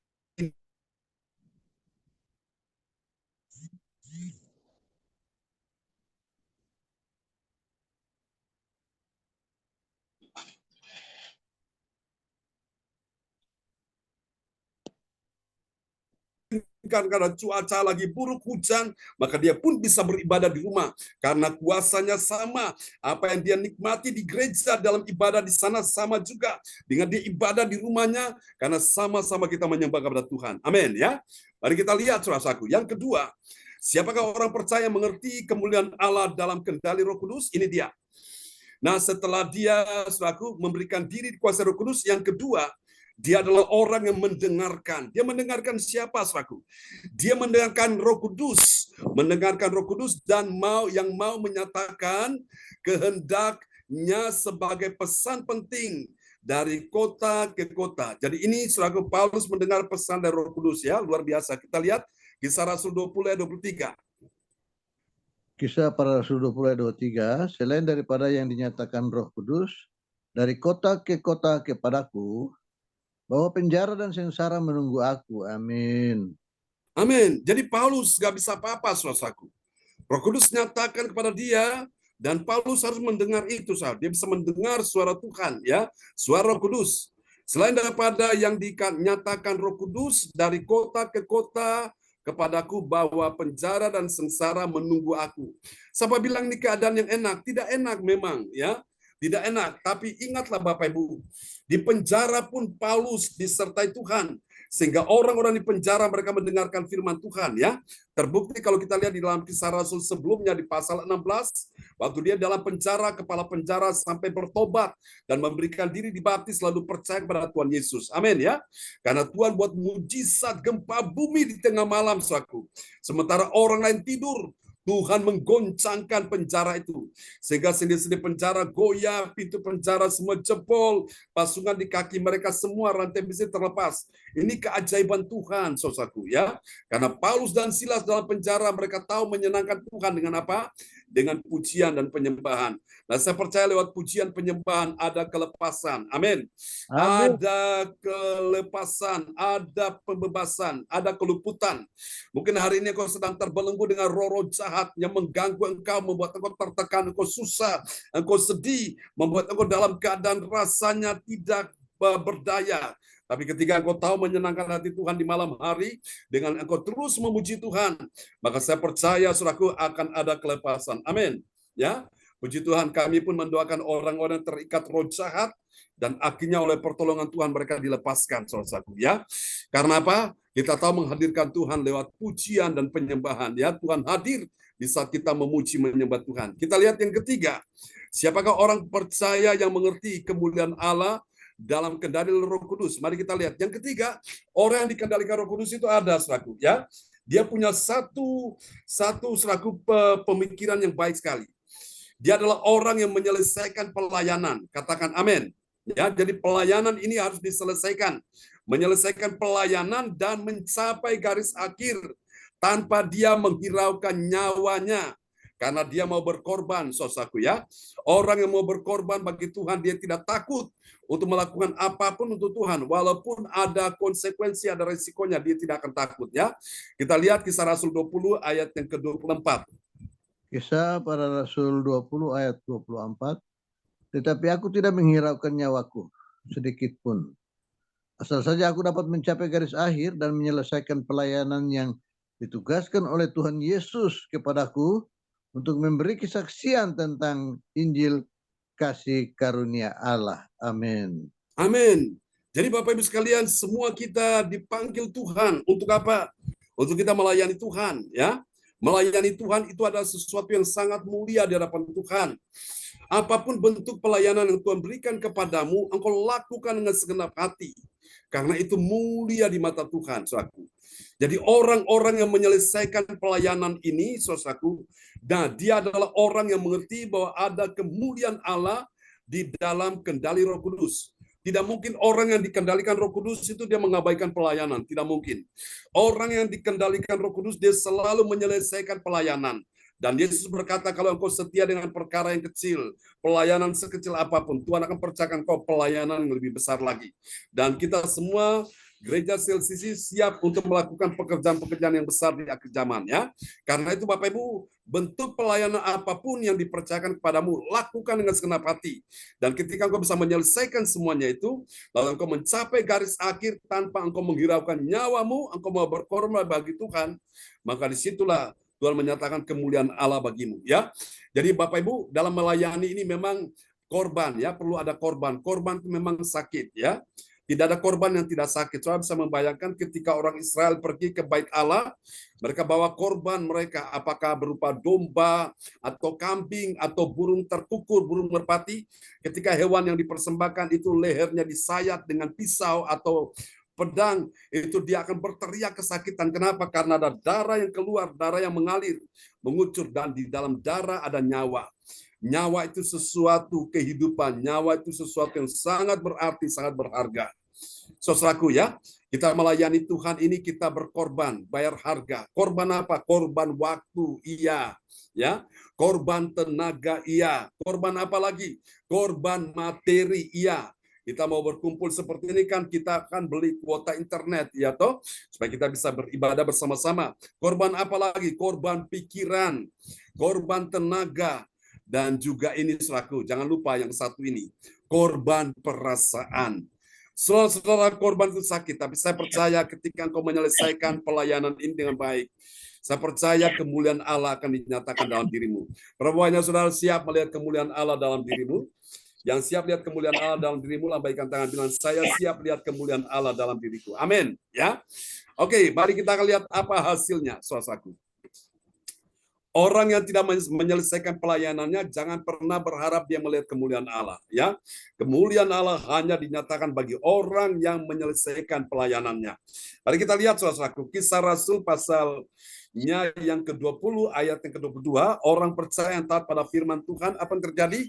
Karena cuaca lagi buruk, hujan, maka dia pun bisa beribadah di rumah karena kuasanya sama. Apa yang dia nikmati di gereja dalam ibadah di sana sama juga dengan dia ibadah di rumahnya, karena sama-sama kita menyembah kepada Tuhan. Amin, ya. Mari kita lihat, saudaraku. Yang kedua, siapakah orang percaya mengerti kemuliaan Allah dalam kendali Roh Kudus? Ini dia. Nah, setelah dia, saudaraku, memberikan diri dikuasai Roh Kudus, yang kedua, dia adalah orang yang mendengarkan. Dia mendengarkan siapa, saudaraku? Dia mendengarkan Roh Kudus, mendengarkan Roh Kudus dan mau menyatakan kehendaknya sebagai pesan penting dari kota ke kota. Jadi ini, saudaraku, Paulus mendengar pesan dari Roh Kudus, ya, luar biasa. Kita lihat Kisah Rasul 20 ayat 23. Kisah Para Rasul 20 ayat 23, selain daripada yang dinyatakan Roh Kudus, dari kota ke kota kepadaku, bahwa penjara dan sengsara menunggu aku. Amin. Amin. Jadi Paulus gak bisa apa-apa, saudaraku. Roh Kudus nyatakan kepada dia, dan Paulus harus mendengar itu, saudara. Dia bisa mendengar suara Tuhan, ya, suara Roh Kudus. Selain daripada yang dinyatakan Roh Kudus, dari kota ke kota kepadaku, bahwa penjara dan sengsara menunggu aku. Siapa bilang ini keadaan yang enak? Tidak enak memang, ya. Tidak enak, tapi ingatlah Bapak Ibu, di penjara pun Paulus disertai Tuhan, sehingga orang-orang di penjara mereka mendengarkan firman Tuhan, ya. Terbukti kalau kita lihat di dalam Kisah Rasul sebelumnya di pasal 16, waktu dia dalam penjara, kepala penjara sampai bertobat dan memberikan diri dibaptis lalu percaya kepada Tuhan Yesus. Amin, ya. Karena Tuhan buat mujizat gempa bumi di tengah malam, saudaraku. Sementara orang lain tidur, Tuhan menggoncangkan penjara itu. Sehingga sendi-sendi penjara goyah, pintu penjara semua jebol, pasungan di kaki mereka semua, rantai besi terlepas. Ini keajaiban Tuhan, saudaraku, ya. Karena Paulus dan Silas dalam penjara, mereka tahu menyenangkan Tuhan dengan apa? Dengan pujian dan penyembahan. Nah, saya percaya lewat pujian penyembahan ada kelepasan. Amin. Ada kelepasan, ada pembebasan, ada keluputan. Mungkin hari ini engkau sedang terbelenggu dengan roh-roh jahat yang mengganggu engkau, membuat engkau tertekan, engkau susah, engkau sedih, membuat engkau dalam keadaan rasanya tidak berdaya. Tapi ketika engkau tahu menyenangkan hati Tuhan di malam hari, dengan engkau terus memuji Tuhan, maka saya percaya, saudaraku, akan ada kelepasan. Amin. Ya, puji Tuhan, kami pun mendoakan orang-orang terikat roh jahat, dan akhirnya oleh pertolongan Tuhan mereka dilepaskan, saudaraku, ya. Karena apa? Kita tahu menghadirkan Tuhan lewat pujian dan penyembahan, ya. Tuhan hadir di saat kita memuji menyembah Tuhan. Kita lihat yang ketiga. Siapakah orang percaya yang mengerti kemuliaan Allah dalam kendali Roh Kudus? Mari kita lihat. Yang ketiga, orang yang dikendalikan Roh Kudus itu ada, saudaraku, ya. Dia punya satu saudaraku pemikiran yang baik sekali. Dia adalah orang yang menyelesaikan pelayanan. Katakan amin. Ya, jadi pelayanan ini harus diselesaikan. Menyelesaikan pelayanan dan mencapai garis akhir tanpa dia menghiraukan nyawanya. Karena dia mau berkorban, saudaraku, ya. Orang yang mau berkorban bagi Tuhan, dia tidak takut untuk melakukan apapun untuk Tuhan. Walaupun ada konsekuensi, ada resikonya, dia tidak akan takut, ya. Kita lihat Kisah Rasul 20 ayat yang ke-24. Kisah Para Rasul 20 ayat 24. Tetapi aku tidak menghiraukan nyawaku sedikit pun. Asal saja aku dapat mencapai garis akhir dan menyelesaikan pelayanan yang ditugaskan oleh Tuhan Yesus kepadaku untuk memberi kesaksian tentang Injil kasih karunia Allah. Amin. Amin. Jadi Bapak Ibu sekalian, semua kita dipanggil Tuhan untuk apa? Untuk kita melayani Tuhan, ya. Melayani Tuhan itu adalah sesuatu yang sangat mulia di hadapan Tuhan. Apapun bentuk pelayanan yang Tuhan berikan kepadamu, engkau lakukan dengan segenap hati. Karena itu mulia di mata Tuhan, saudaraku. Jadi orang-orang yang menyelesaikan pelayanan ini, saudaraku, nah dia adalah orang yang mengerti bahwa ada kemuliaan Allah di dalam kendali Roh Kudus. Tidak mungkin orang yang dikendalikan Roh Kudus itu dia mengabaikan pelayanan. Tidak mungkin. Orang yang dikendalikan Roh Kudus dia selalu menyelesaikan pelayanan. Dan Yesus berkata, kalau engkau setia dengan perkara yang kecil, pelayanan sekecil apapun, Tuhan akan percayakan engkau pelayanan yang lebih besar lagi. Dan kita semua, Gereja CLCC siap untuk melakukan pekerjaan-pekerjaan yang besar di akhir zaman, ya. Karena itu Bapak Ibu, bentuk pelayanan apapun yang dipercayakan kepadamu, lakukan dengan segenap hati. Dan ketika engkau bisa menyelesaikan semuanya itu, lalu engkau mencapai garis akhir tanpa engkau menghiraukan nyawamu, engkau mau berkorban bagi Tuhan, maka disitulah Tuhan menyatakan kemuliaan Allah bagimu, ya. Jadi Bapak Ibu, dalam melayani ini memang korban, ya, perlu ada korban. Korban itu memang sakit, ya. Tidak ada korban yang tidak sakit. Saya bisa membayangkan ketika orang Israel pergi ke Bait Allah, mereka bawa korban mereka, apakah berupa domba atau kambing atau burung terkukur, burung merpati. Ketika hewan yang dipersembahkan itu lehernya disayat dengan pisau atau pedang, itu dia akan berteriak kesakitan. Kenapa? Karena ada darah yang keluar, darah yang mengalir, mengucur, dan di dalam darah ada nyawa. Nyawa itu sesuatu kehidupan, nyawa itu sesuatu yang sangat berarti, sangat berharga. Saudaraku, ya, Kita melayani Tuhan ini kita berkorban, bayar harga. Korban apa? Korban waktu, iya. Ya, korban tenaga, iya. Korban apa lagi? Korban materi, iya. Kita mau berkumpul seperti ini kan kita akan beli kuota internet, ya toh, supaya kita bisa beribadah bersama-sama. Korban apa lagi? Korban pikiran, korban tenaga, dan juga ini saudaraku, jangan lupa yang satu ini, korban perasaan. Saudara-saudara, korban itu sakit, tapi saya percaya ketika engkau menyelesaikan pelayanan ini dengan baik, saya percaya kemuliaan Allah akan dinyatakan dalam dirimu. Berapa saudara siap melihat kemuliaan Allah dalam dirimu? Yang siap lihat kemuliaan Allah dalam dirimu, lambaikan tangan bilang, saya siap lihat kemuliaan Allah dalam diriku. Amin. Ya. Oke, mari kita akan lihat apa hasilnya, saudaraku. Orang yang tidak menyelesaikan pelayanannya, jangan pernah berharap dia melihat kemuliaan Allah. Ya, kemuliaan Allah hanya dinyatakan bagi orang yang menyelesaikan pelayanannya. Mari kita lihat, saudaraku, Kisah Rasul pasalnya yang ke-20 ayat yang ke-22. Orang percaya yang taat pada firman Tuhan, apa yang terjadi?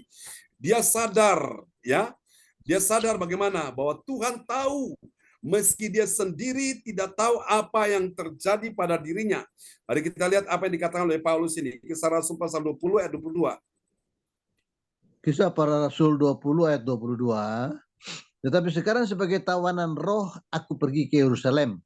Dia sadar, ya, dia sadar bagaimana bahwa Tuhan tahu. Meski dia sendiri tidak tahu apa yang terjadi pada dirinya. Mari kita lihat apa yang dikatakan oleh Paulus ini. Kisah Rasul pasal 20 ayat 22. Kisah para Rasul 20 ayat 22. Tetapi sekarang sebagai tawanan roh, aku pergi ke Yerusalem.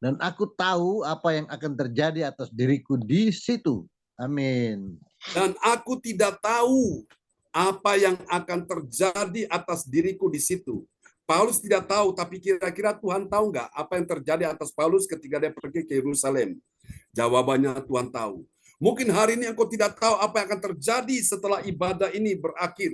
Dan aku tahu apa yang akan terjadi atas diriku di situ. Amin. Dan aku tidak tahu apa yang akan terjadi atas diriku di situ. Paulus tidak tahu, tapi kira-kira Tuhan tahu nggak apa yang terjadi atas Paulus ketika dia pergi ke Yerusalem? Jawabannya Tuhan tahu. Mungkin hari ini engkau tidak tahu apa yang akan terjadi setelah ibadah ini berakhir.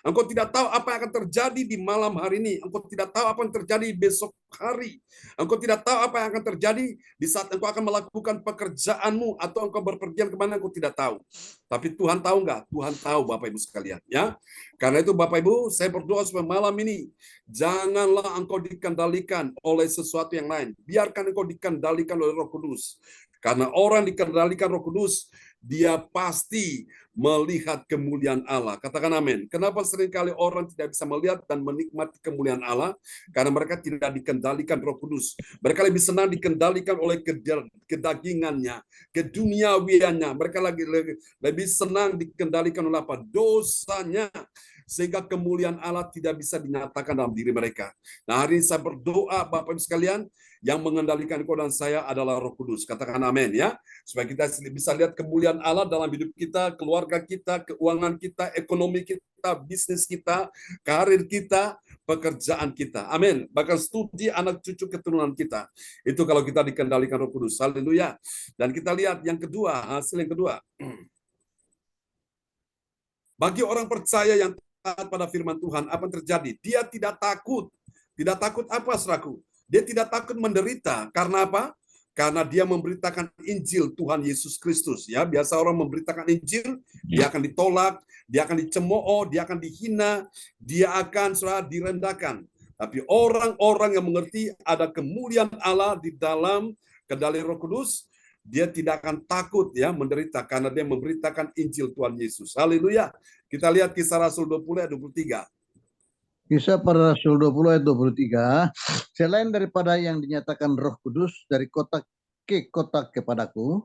Engkau tidak tahu apa yang akan terjadi di malam hari ini. Engkau tidak tahu apa yang terjadi besok hari. Engkau tidak tahu apa yang akan terjadi di saat engkau akan melakukan pekerjaanmu atau engkau berpergian kemana, engkau tidak tahu. Tapi Tuhan tahu nggak? Tuhan tahu, Bapak Ibu sekalian. Ya, karena itu Bapak Ibu, saya berdoa supaya malam ini janganlah engkau dikendalikan oleh sesuatu yang lain. Biarkan engkau dikendalikan oleh Roh Kudus. Karena orang dikendalikan Roh Kudus, dia pasti melihat kemuliaan Allah. Katakan amin. Kenapa seringkali orang tidak bisa melihat dan menikmati kemuliaan Allah? Karena mereka tidak dikendalikan Roh Kudus. Mereka lebih senang dikendalikan oleh kedagingannya, keduniawiannya. Mereka lebih senang dikendalikan oleh apa? Dosanya. Sehingga kemuliaan Allah tidak bisa dinyatakan dalam diri mereka. Nah, hari ini saya berdoa, Bapak Ibu sekalian, yang mengendalikan engkau dan saya adalah Roh Kudus. Katakan amin ya. Supaya kita bisa lihat kemuliaan Allah dalam hidup kita, keluarga kita, keuangan kita, ekonomi kita, bisnis kita, karir kita, pekerjaan kita. Amin. Bahkan studi anak cucu keturunan kita. Itu kalau kita dikendalikan Roh Kudus. Haleluya. Dan kita lihat yang kedua, hasil yang kedua. Bagi orang percaya yang taat pada firman Tuhan, apa yang terjadi? Dia tidak takut. Tidak takut apa, saudaraku? Dia tidak takut menderita. Karena apa? Karena dia memberitakan Injil Tuhan Yesus Kristus. Ya, biasa orang memberitakan Injil, dia akan ditolak, dia akan dicemooh, dia akan dihina, dia akan direndahkan. Tapi orang-orang yang mengerti ada kemuliaan Allah di dalam kendali Roh Kudus, dia tidak akan takut ya menderita karena dia memberitakan Injil Tuhan Yesus. Haleluya. Kita lihat Kisah Rasul 20 ayat 23. Kisah para Rasul 20 ayat 23. Selain daripada yang dinyatakan Roh Kudus dari kota ke kota kepadaku,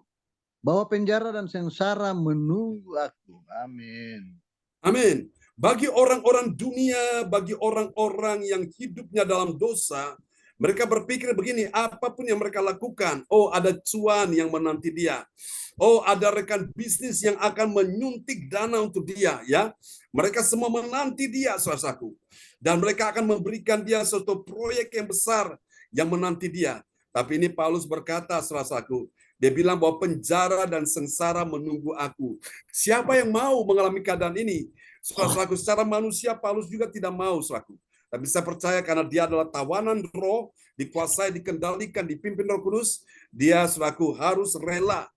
bahwa penjara dan sengsara menunggu aku. Amin. Amin. Bagi orang-orang dunia, bagi orang-orang yang hidupnya dalam dosa, mereka berpikir begini, apapun yang mereka lakukan, oh ada cuan yang menanti dia. Oh ada rekan bisnis yang akan menyuntik dana untuk dia. Ya, mereka semua menanti dia, saudaraku. Dan mereka akan memberikan dia suatu proyek yang besar yang menanti dia. Tapi ini Paulus berkata, saudaraku, dia bilang bahwa penjara dan sengsara menunggu aku. Siapa yang mau mengalami keadaan ini? Saudaraku, secara manusia Paulus juga tidak mau, saudaraku. Tapi saya percaya karena dia adalah tawanan roh, dikuasai, dikendalikan, dipimpin Roh Kudus, dia saudaraku harus rela.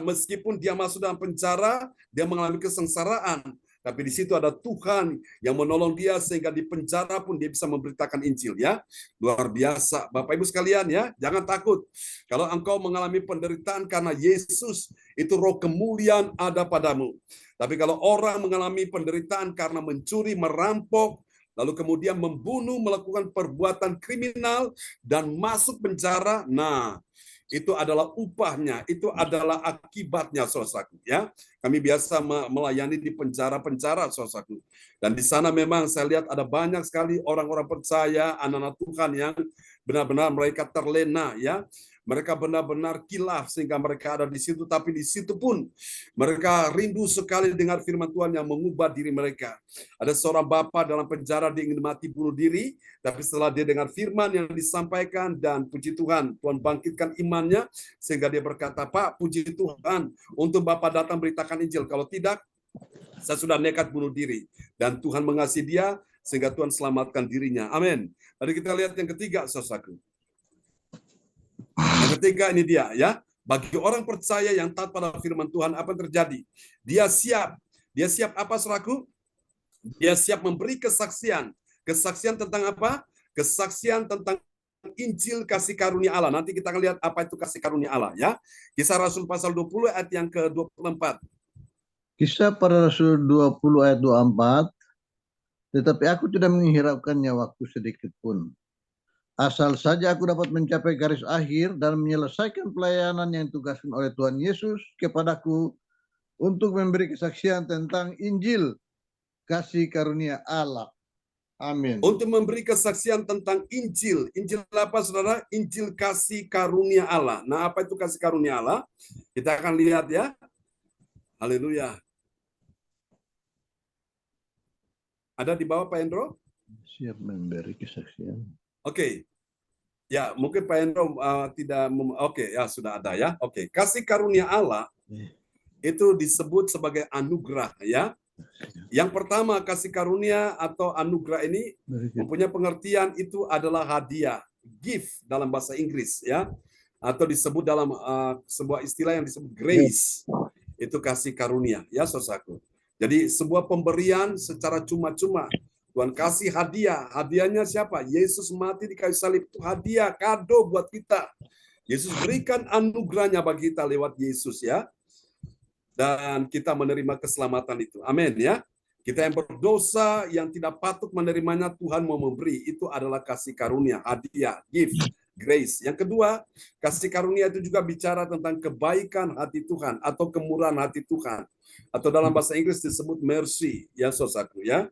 Meskipun dia masuk dalam penjara, dia mengalami kesengsaraan. Tapi di situ ada Tuhan yang menolong dia sehingga di penjara pun dia bisa memberitakan Injil ya. Luar biasa. Bapak Ibu sekalian ya, jangan takut. Kalau engkau mengalami penderitaan karena Yesus, itu roh kemuliaan ada padamu. Tapi kalau orang mengalami penderitaan karena mencuri, merampok, lalu kemudian membunuh, melakukan perbuatan kriminal, dan masuk penjara. Nah, itu adalah upahnya, itu adalah akibatnya, saudaraku. Ya, kami biasa melayani di penjara-penjara, saudaraku. Dan di sana memang saya lihat ada banyak sekali orang-orang percaya, anak-anak Tuhan yang benar-benar mereka terlena, ya. Mereka benar-benar kilaf sehingga mereka ada di situ, tapi di situ pun mereka rindu sekali dengar firman Tuhan yang mengubah diri mereka. Ada seorang bapa dalam penjara, dia ingin mati bunuh diri, tapi setelah dia dengar firman yang disampaikan dan puji Tuhan, Tuhan bangkitkan imannya sehingga dia berkata, "Pak, puji Tuhan untuk Bapak datang beritakan Injil. Kalau tidak, saya sudah nekat bunuh diri." Dan Tuhan mengasihi dia sehingga Tuhan selamatkan dirinya. Amin. Mari kita lihat yang ketiga, saudaraku. Yang ketiga ini dia, ya. Bagi orang percaya yang taat pada firman Tuhan, apa yang terjadi? Dia siap. Dia siap apa, saudaraku? Dia siap memberi kesaksian. Kesaksian tentang apa? Kesaksian tentang Injil kasih karunia Allah. Nanti kita akan lihat apa itu kasih karunia Allah, ya. Kisah Rasul pasal 20 ayat yang ke-24. Kisah para Rasul 20 ayat 24. Tetapi aku tidak menghiraukannya waktu sedikit pun. Asal saja aku dapat mencapai garis akhir dan menyelesaikan pelayanan yang ditugaskan oleh Tuhan Yesus kepadaku untuk memberi kesaksian tentang Injil kasih karunia Allah. Amin. Untuk memberi kesaksian tentang Injil. Injil apa, saudara? Injil kasih karunia Allah. Nah, apa itu kasih karunia Allah? Kita akan lihat, ya. Haleluya. Ada di bawah Pak Hendro? Siap memberi kesaksian. Oke. Ya, mungkin Pak Hendro tidak oke, ya sudah ada, ya. Oke. Kasih karunia Allah itu disebut sebagai anugerah, ya. Yang pertama, kasih karunia atau anugerah ini mempunyai pengertian itu adalah hadiah, gift dalam bahasa Inggris, ya. Atau disebut dalam sebuah istilah yang disebut grace. Itu kasih karunia, ya, saudaraku. Jadi sebuah pemberian secara cuma-cuma. Tuhan kasih hadiah. Hadiahnya siapa? Yesus mati di kayu salib. Itu hadiah, kado buat kita. Yesus berikan anugerahnya bagi kita lewat Yesus, ya. Dan kita menerima keselamatan itu. Amin, ya. Kita yang berdosa, yang tidak patut menerimanya, Tuhan mau memberi. Itu adalah kasih karunia, hadiah, gift, grace. Yang kedua, kasih karunia itu juga bicara tentang kebaikan hati Tuhan atau kemurahan hati Tuhan. Atau dalam bahasa Inggris disebut mercy, ya, saudaraku, ya.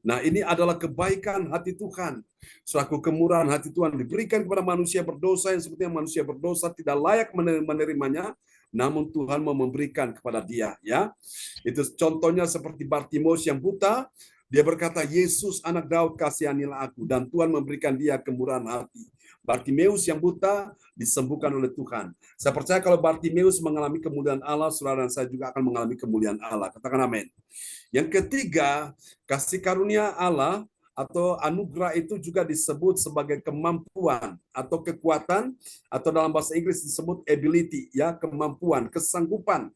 Nah, ini adalah kebaikan hati Tuhan. Suatu kemurahan hati Tuhan diberikan kepada manusia berdosa yang sepertinya manusia berdosa tidak layak menerimanya, namun Tuhan mau memberikan kepada dia, ya. Itu contohnya seperti Bartimeus yang buta, dia berkata, "Yesus anak Daud, kasihanilah aku." Dan Tuhan memberikan dia kemurahan hati. Bartimeus yang buta disembuhkan oleh Tuhan. Saya percaya kalau Bartimeus mengalami kemuliaan Allah, saudara dan saya juga akan mengalami kemuliaan Allah. Katakan amin. Yang ketiga, kasih karunia Allah atau anugerah itu juga disebut sebagai kemampuan atau kekuatan, atau dalam bahasa Inggris disebut ability, ya, kemampuan, kesanggupan.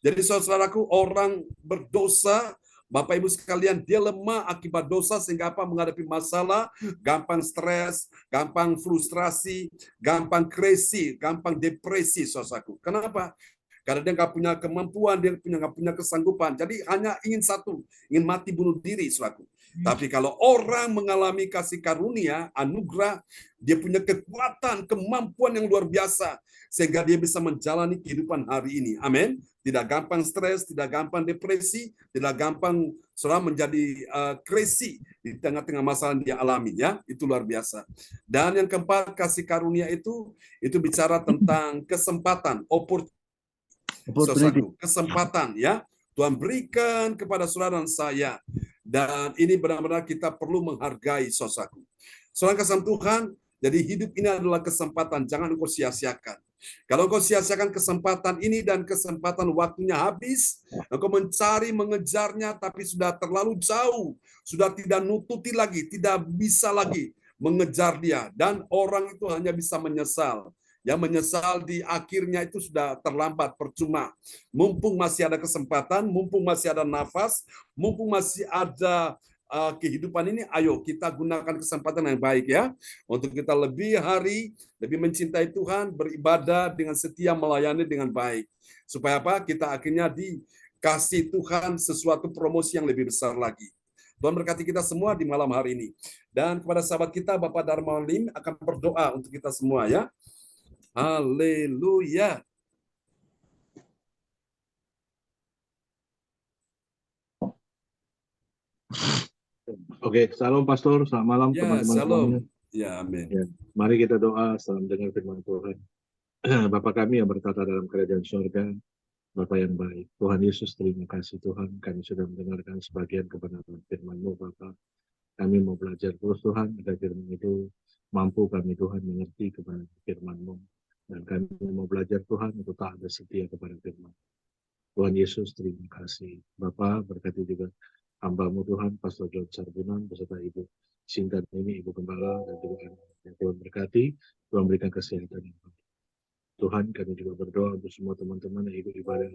Jadi saudaraku, orang berdosa, Bapak Ibu sekalian, dia lemah akibat dosa sehingga apa? Menghadapi masalah, gampang stres, gampang frustrasi, gampang crazy, gampang depresi, saudaraku. Kenapa? Karena dia nggak punya kemampuan, dia nggak punya kesanggupan. Jadi hanya ingin satu, ingin mati bunuh diri, saudaraku. Tapi kalau orang mengalami kasih karunia, anugerah, dia punya kekuatan, kemampuan yang luar biasa, sehingga dia bisa menjalani kehidupan hari ini. Amin. Tidak gampang stres, tidak gampang depresi, tidak gampang menjadi crazy di tengah-tengah masalah yang dia alami, ya. Itu luar biasa. Dan yang keempat, kasih karunia itu bicara tentang kesempatan, opportunity. Kesempatan, ya. Tuhan berikan kepada saudara dan saya. Dan ini benar-benar kita perlu menghargai, saudaraku. Saudara kasih Tuhan, jadi hidup ini adalah kesempatan, jangan engkau sia-siakan. Kalau engkau sia-siakan kesempatan ini dan kesempatan waktunya habis, engkau mencari, mengejarnya, tapi sudah terlalu jauh, sudah tidak nututi lagi, tidak bisa lagi mengejar dia. Dan orang itu hanya bisa menyesal. Ya, menyesal di akhirnya itu sudah terlambat, percuma. Mumpung masih ada kesempatan, mumpung masih ada nafas, mumpung masih ada kehidupan ini, ayo kita gunakan kesempatan yang baik, ya. Untuk kita lebih hari, lebih mencintai Tuhan, beribadah dengan setia, melayani dengan baik. Supaya apa? Kita akhirnya dikasih Tuhan sesuatu promosi yang lebih besar lagi. Tuhan berkati kita semua di malam hari ini. Dan kepada sahabat kita, Bapak Darmawan Lim akan berdoa untuk kita semua ya. Haleluya. Oke, salam Pastor, selamat malam Ya, teman-teman shalom. semuanya. Ya, amin. Ya, mari kita doa salam dengar firman Tuhan. Bapa kami yang bertata dalam kerajaan surga, Bapa yang baik. Tuhan Yesus, terima kasih Tuhan, kami sudah mendengarkan sebagian kebenaran firman-Mu Bapa. Kami mau belajar terus Tuhan, agar firman itu mampu kami Tuhan mengerti kebenaran firman-Mu. Dan kami mau belajar Tuhan untuk taat dan setia kepada firman. Tuhan Yesus, terima kasih. Bapa, berkati juga hamba-Mu Tuhan, Pastor John Sarbunan, beserta Ibu Sinta ini, Ibu Gembala, dan juga yang Tuhan berkati, Tuhan berikan kesehatan yang baik. Tuhan, kami juga berdoa untuk semua teman-teman yang ikut ibadah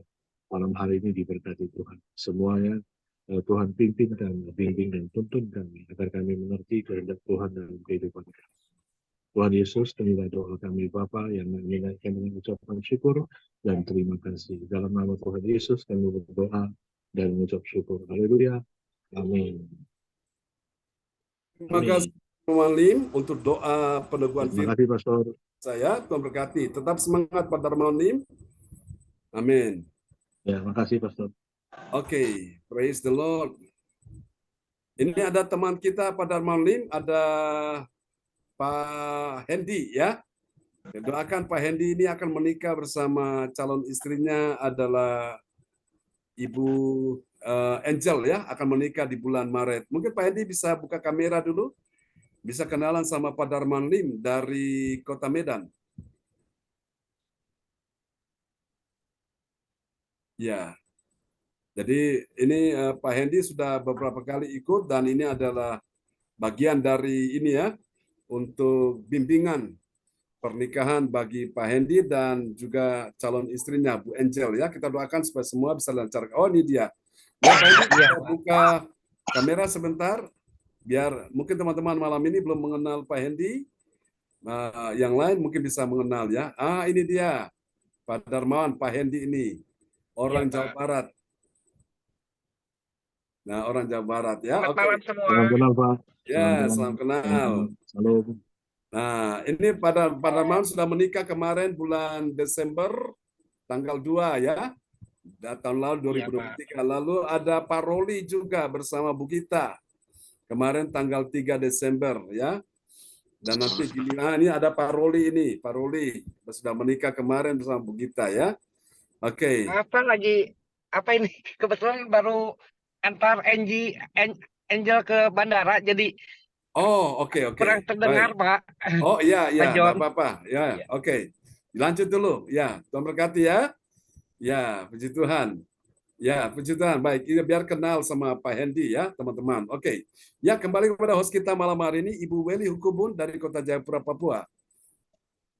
malam hari ini diberkati Tuhan. Semuanya Tuhan pimpin kami, bimbing dan tuntun kami, agar kami mengerti kehendak Tuhan dalam kehidupan kami. Tuhan Yesus, terimalah doa kami Bapa yang mengingatkan dengan ucapan syukur dan terima kasih. Dalam nama Tuhan Yesus kami berdoa dan mengucap syukur. Haleluya. Amin. Terima kasih Darmawan Lim untuk doa peneguhan Terima firman kasih Pastor. saya. Tuhan berkati. Tetap semangat Pak Darmawan Lim. Amin. Ya, makasih Pastor. Oke, praise the Lord. Ini ada teman kita Pak Darmawan Lim, ada Pak Hendy ya. Doakan Pak Hendy ini akan menikah bersama calon istrinya adalah Ibu Angel ya, akan menikah di bulan Maret. Mungkin Pak Hendy bisa buka kamera dulu, bisa kenalan sama Pak Darmawan Lim dari Kota Medan. Ya, jadi ini Pak Hendy sudah beberapa kali ikut dan ini adalah bagian dari ini ya, untuk bimbingan pernikahan bagi Pak Hendy dan juga calon istrinya Bu Angel ya. Kita doakan supaya semua bisa lancar. Oh ini dia. Ya, Pak Hendy bisa buka kamera sebentar biar mungkin teman-teman malam ini belum mengenal Pak Hendy. Yang lain mungkin bisa mengenal ya. Ini dia Pak Darmawan, Pak Hendy ini orang Jawa Barat. Nah, orang Jawa Barat ya. Selamat malam semua. Salam kenal Pak. Ya, salam kenal. Salam. Nah, ini Pak Darmawan sudah menikah kemarin bulan Desember tanggal 2 ya. Tahun lalu 2023. Lalu ada Pak Roli juga bersama Bu Gita. Kemarin tanggal 3 Desember ya. Dan nanti ini ada Pak Roli ini. Pak Roli sudah menikah kemarin bersama Bu Gita ya. Oke. Apa ini? Kebetulan baru antar Angel ke bandara, jadi oke. kurang terdengar, Baik. Pak. Oh iya, Pak John. nggak apa-apa. Ya, oke. Lanjut dulu. Ya, Tuhan berkati ya. Ya, puji Tuhan. Ya, puji Tuhan. Baik, ini biar kenal sama Pak Hendy ya, teman-teman. Oke. Ya, kembali kepada host kita malam hari ini, Ibu Weli Hukubun dari Kota Jayapura, Papua.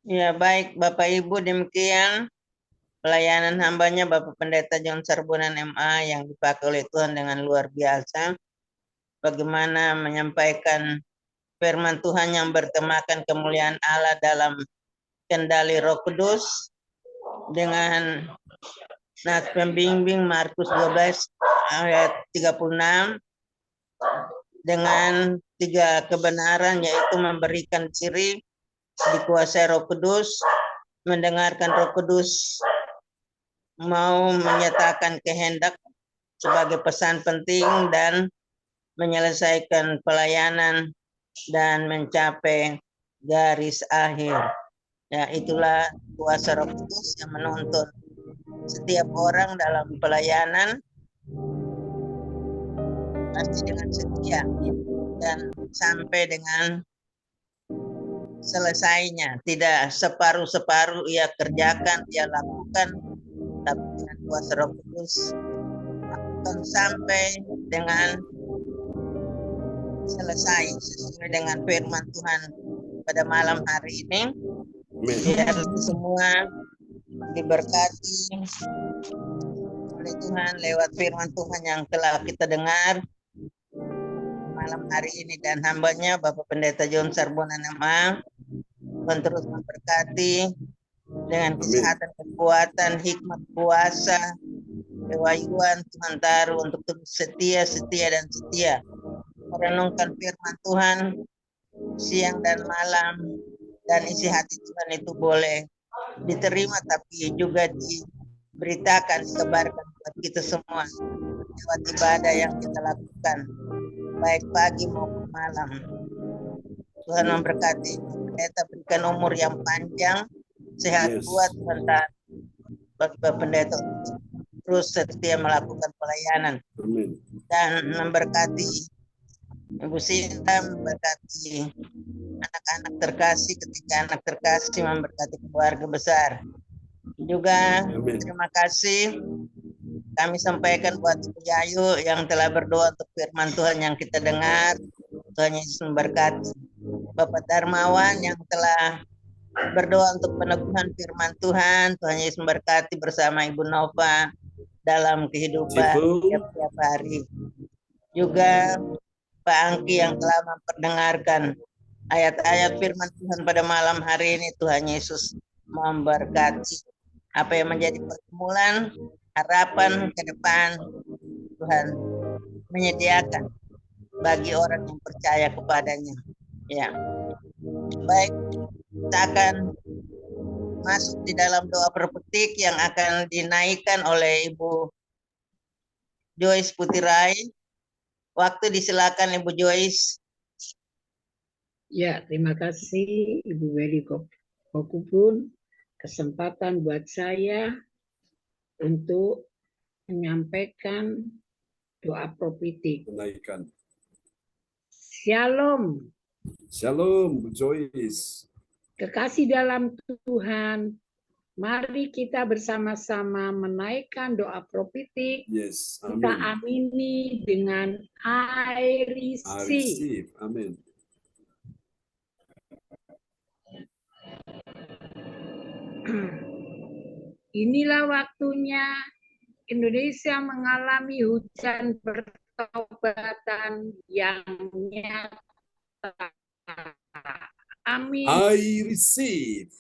Ya, baik Bapak Ibu, demikian pelayanan hambanya Bapak Pendeta John Sarbunan MA yang dipakai oleh Tuhan dengan luar biasa. Bagaimana menyampaikan firman Tuhan yang bertemakan kemuliaan Allah dalam kendali Roh Kudus dengan nas pembimbing Markus 12 ayat 36 dengan 3 kebenaran, yaitu memberikan ciri, dikuasai Roh Kudus, mendengarkan Roh Kudus, mau menyatakan kehendak sebagai pesan penting, dan menyelesaikan pelayanan dan mencapai garis akhir. Ya, itulah kuasa Roh Kudus yang menuntun setiap orang dalam pelayanan pasti dengan setia dan sampai dengan selesainya. Tidak separuh-separuh ia kerjakan, ia lakukan, tapi dengan kuasa Roh Kudus akan sampai dengan selesai sesuai dengan firman Tuhan pada malam hari ini. Biar semua diberkati oleh Tuhan lewat firman Tuhan yang telah kita dengar malam hari ini, dan hambanya Bapak Pendeta John Sarbunan MA terus memberkati dengan kesehatan, kekuatan, hikmat, kuasa, kewahyuan Tuhan taruh untuk terus setia dan setia merenungkan firman Tuhan siang dan malam, dan isi hati Tuhan itu boleh diterima tapi juga diberitakan, disebarkan buat kita semua lewat ibadah yang kita lakukan baik pagi maupun malam. Tuhan memberkati pendeta, berikan umur yang panjang, sehat kuat, Tuhan bagi Bapak Pendeta terus setia melakukan pelayanan. Amin. Dan memberkati Ibu Sinta, memberkati anak-anak terkasih, ketika anak terkasih memberkati keluarga besar. Juga terima kasih kami sampaikan buat Ibu Yayu yang telah berdoa untuk firman Tuhan yang kita dengar. Tuhan Yesus memberkati. Bapak Darmawan yang telah berdoa untuk peneguhan firman Tuhan. Tuhan Yesus memberkati bersama Ibu Nova dalam kehidupan tiap hari. Juga Pak Angki yang telah memperdengarkan ayat-ayat firman Tuhan pada malam hari ini. Tuhan Yesus memberkati. Apa yang menjadi pergumulan, harapan ke depan, Tuhan menyediakan bagi orang yang percaya kepadanya. Ya, baik, kita akan masuk di dalam doa prophetik yang akan dinaikkan oleh Ibu Joyce Putirai. Waktu disilakan Ibu Joyce. Ya, terima kasih Ibu Weli Kokupun. Kesempatan buat saya untuk menyampaikan doa prophetik. Menaikkan. Shalom. Shalom, Bu Joyce. Kekasih dalam Tuhan, mari kita bersama-sama menaikkan doa prophetik. Yes, amin. Kita amini dengan I receive. Amin. Inilah waktunya Indonesia mengalami hujan pertobatan yang nyata. Amin. I receive.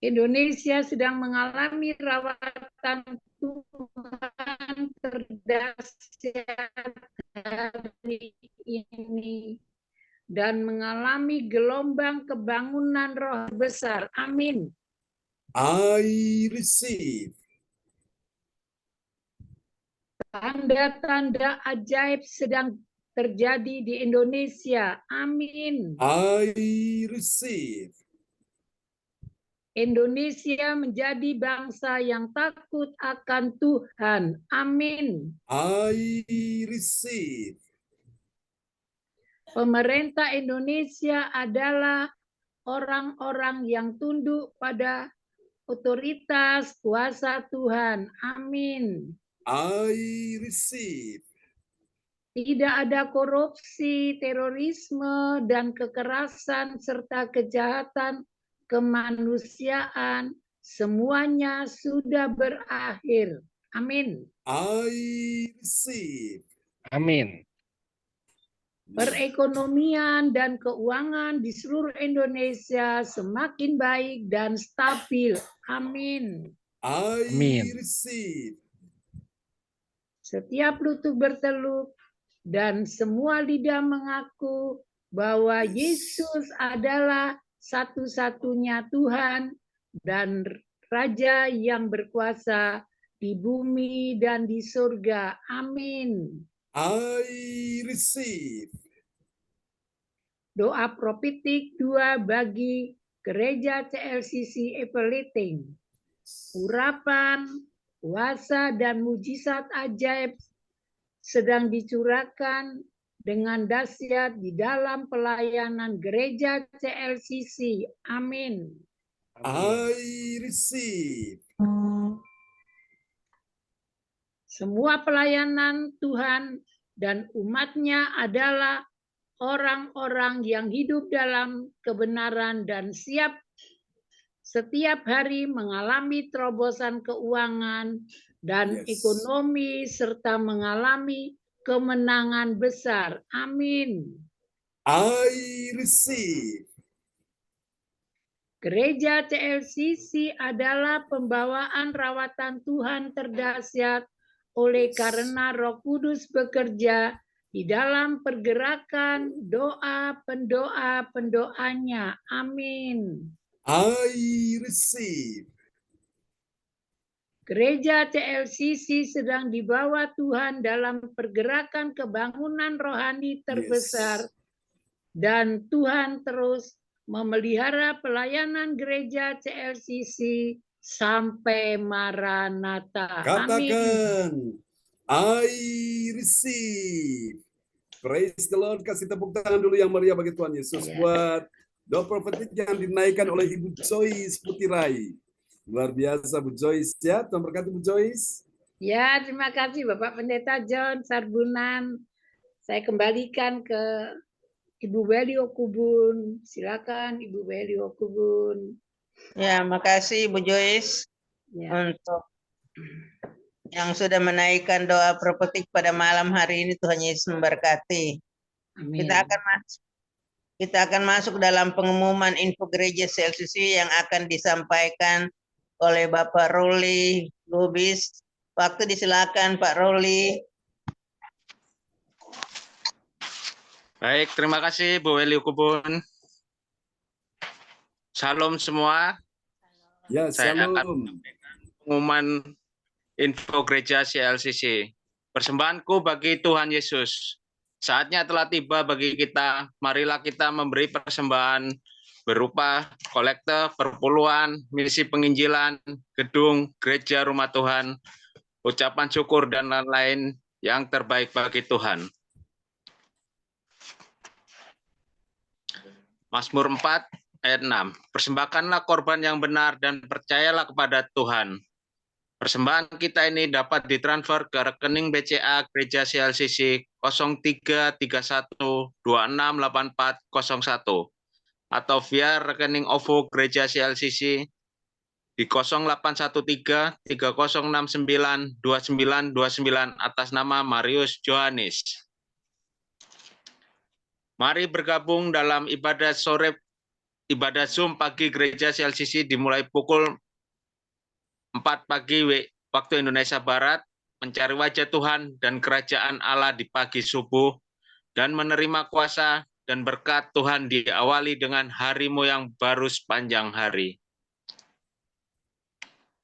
Indonesia sedang mengalami rawatan Tuhan terdahsyat hari ini dan mengalami gelombang kebangunan roh besar. Amin. I receive. Tanda-tanda ajaib sedang terjadi di Indonesia. Amin. I receive. Indonesia menjadi bangsa yang takut akan Tuhan. Amin. I receive. Pemerintah Indonesia adalah orang-orang yang tunduk pada otoritas kuasa Tuhan. Amin. I receive. Tidak ada korupsi, terorisme, dan kekerasan serta kejahatan kemanusiaan. Semuanya sudah berakhir. Amin. I receive. Amin. Perekonomian dan keuangan di seluruh Indonesia semakin baik dan stabil. Amin. I receive. Setiap lutut berteluk dan semua lidah mengaku bahwa Yesus adalah satu-satunya Tuhan dan Raja yang berkuasa di bumi dan di surga. Amin. I receive. Doa prophetik 2 bagi Gereja CLCC Epeleting. Urapan, kuasa, dan mujizat ajaib sedang dicurahkan dengan dahsyat di dalam pelayanan Gereja CLCC. Amin. I receive. Semua pelayanan Tuhan dan umat-Nya adalah orang-orang yang hidup dalam kebenaran dan siap setiap hari mengalami terobosan keuangan dan ekonomi serta mengalami kemenangan besar. Amin. I receive. Gereja CLCC adalah pembawaan rawatan Tuhan terdahsyat oleh karena Roh Kudus bekerja di dalam pergerakan pendoanya. Amin. I receive. Gereja CLCC sedang dibawa Tuhan dalam pergerakan kebangunan rohani terbesar. Dan Tuhan terus memelihara pelayanan gereja CLCC sampai Maranatha. Katakan, I receive. Praise the Lord. Kasih tepuk tangan dulu yang meriah bagi Tuhan Yesus. Buat doa profetik yang dinaikkan oleh Ibu Joyce Putirai. Luar biasa Bu Joyce ya. Tuhan berkati Bu Joyce. Ya, terima kasih Bapak Pendeta John Sarbunan. Saya kembalikan ke Ibu Weli Okubun. Silakan Ibu Weli Okubun. Ya, makasih Bu Joyce untuk yang sudah menaikkan doa profetik pada malam hari ini. Tuhan Yesus memberkati. Amin. Kita akan masuk dalam pengumuman info gereja CLCC yang akan disampaikan oleh Bapak Roli Lubis. Waktu disilakan Pak Roli. Baik, terima kasih Bu Weli Kubun. Salam semua. Ya, Saya salam. akan menyampaikan pengumuman info gereja CLCC. Persembahanku bagi Tuhan Yesus. Saatnya telah tiba bagi kita. Marilah kita memberi persembahan berupa kolekte, perpuluhan, misi penginjilan, gedung, gereja, rumah Tuhan, ucapan syukur, dan lain-lain yang terbaik bagi Tuhan. Mazmur 4 ayat 6. Persembahkanlah korban yang benar dan percayalah kepada Tuhan. Persembahan kita ini dapat ditransfer ke rekening BCA Gereja CLCC 0331268401 atau via rekening OVO Gereja CLCC di 0813-3069-2929 atas nama Marius Johannes. Mari bergabung dalam ibadah Zoom pagi Gereja CLCC dimulai pukul 4 pagi waktu Indonesia Barat, mencari wajah Tuhan dan kerajaan Allah di pagi subuh, dan menerima kuasa dan berkat Tuhan diawali dengan harimu yang baru sepanjang hari.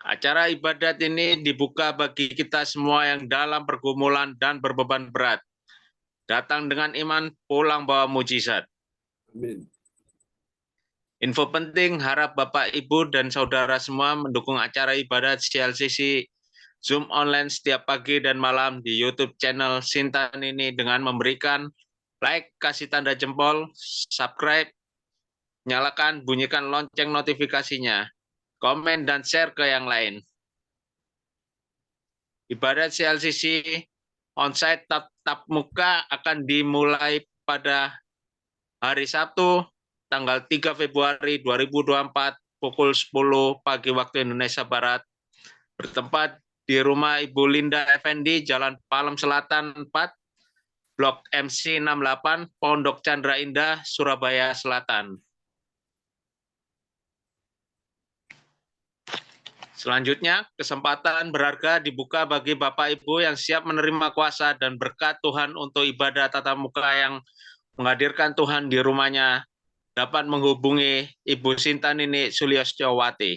Acara ibadat ini dibuka bagi kita semua yang dalam pergumulan dan berbeban berat. Datang dengan iman, pulang bawa mujizat. Amin. Info penting, harap Bapak, Ibu, dan Saudara semua mendukung acara ibadat CLCC Zoom online setiap pagi dan malam di YouTube channel Sintan ini dengan memberikan like, kasih tanda jempol, subscribe, nyalakan, bunyikan lonceng notifikasinya, komen, dan share ke yang lain. Ibadat CLCC onsite tatap muka akan dimulai pada hari Sabtu, tanggal 3 Februari 2024 pukul 10 pagi waktu Indonesia Barat, bertempat di rumah Ibu Linda Effendi, Jalan Palem Selatan 4, Blok MC 68, Pondok Chandra Indah, Surabaya Selatan. Selanjutnya, kesempatan berharga dibuka bagi Bapak Ibu yang siap menerima kuasa dan berkat Tuhan untuk ibadah tatap muka yang menghadirkan Tuhan di rumahnya, dapat menghubungi Ibu Sintanini Suliostowati.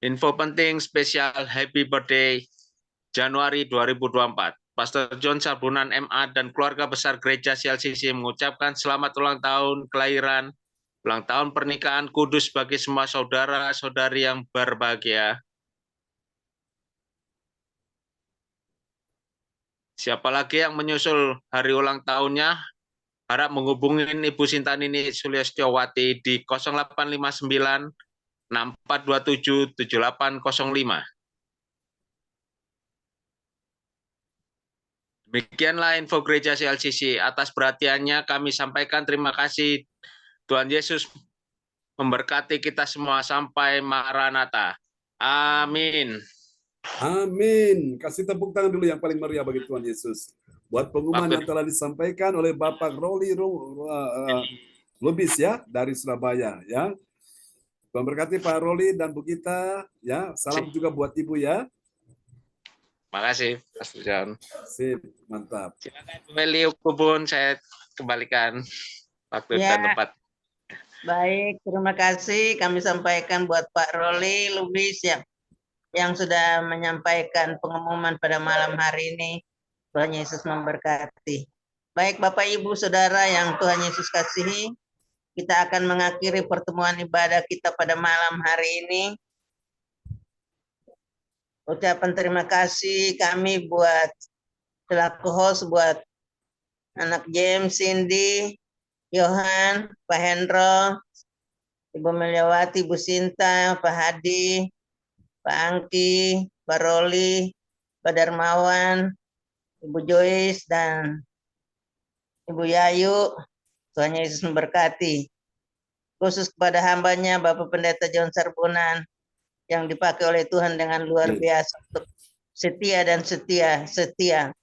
Info penting spesial Happy Birthday Januari 2024. Pastor John Sarbunan MA dan keluarga besar Gereja CLCC mengucapkan selamat ulang tahun kelahiran, ulang tahun pernikahan kudus bagi semua saudara-saudari yang berbahagia. Siapa lagi yang menyusul hari ulang tahunnya, harap menghubungi Ibu Sintanini Suliostowati di 0859 6427 7805. Demikianlah info Gereja CLCC. Atas perhatiannya kami sampaikan terima kasih. Tuhan Yesus memberkati kita semua sampai Maranatha. Amin. Amin. Kasih tepuk tangan dulu yang paling meriah bagi Tuhan Yesus. Buat pengumuman yang telah disampaikan oleh Bapak Roli Lubis ya dari Surabaya ya. Tuhan berkati Pak Roli dan Bu Gita. Ya, salam juga buat Ibu ya. Makasih, Pastor John. Sip, mantap. Silakan Bu Eli Ukubun, saya kembalikan waktu Ya. dan tempat. Baik, terima kasih kami sampaikan buat Pak Roli Lubis yang sudah menyampaikan pengumuman pada malam hari ini. Tuhan Yesus memberkati. Baik Bapak Ibu Saudara yang Tuhan Yesus kasihi, kita akan mengakhiri pertemuan ibadah kita pada malam hari ini. Ucapan terima kasih kami buat selaku host buat anak James, Cindy, Yohan, Pak Hendro, Ibu Meliawati, Bu Sinta, Pak Hadi, Pak Angki, Pak Roli, Pak Darmawan, Ibu Joyce, dan Ibu Yayu. Tuhan Yesus memberkati. Khusus kepada hambanya Bapak Pendeta John Sarbunan yang dipakai oleh Tuhan dengan luar biasa untuk setia dan setia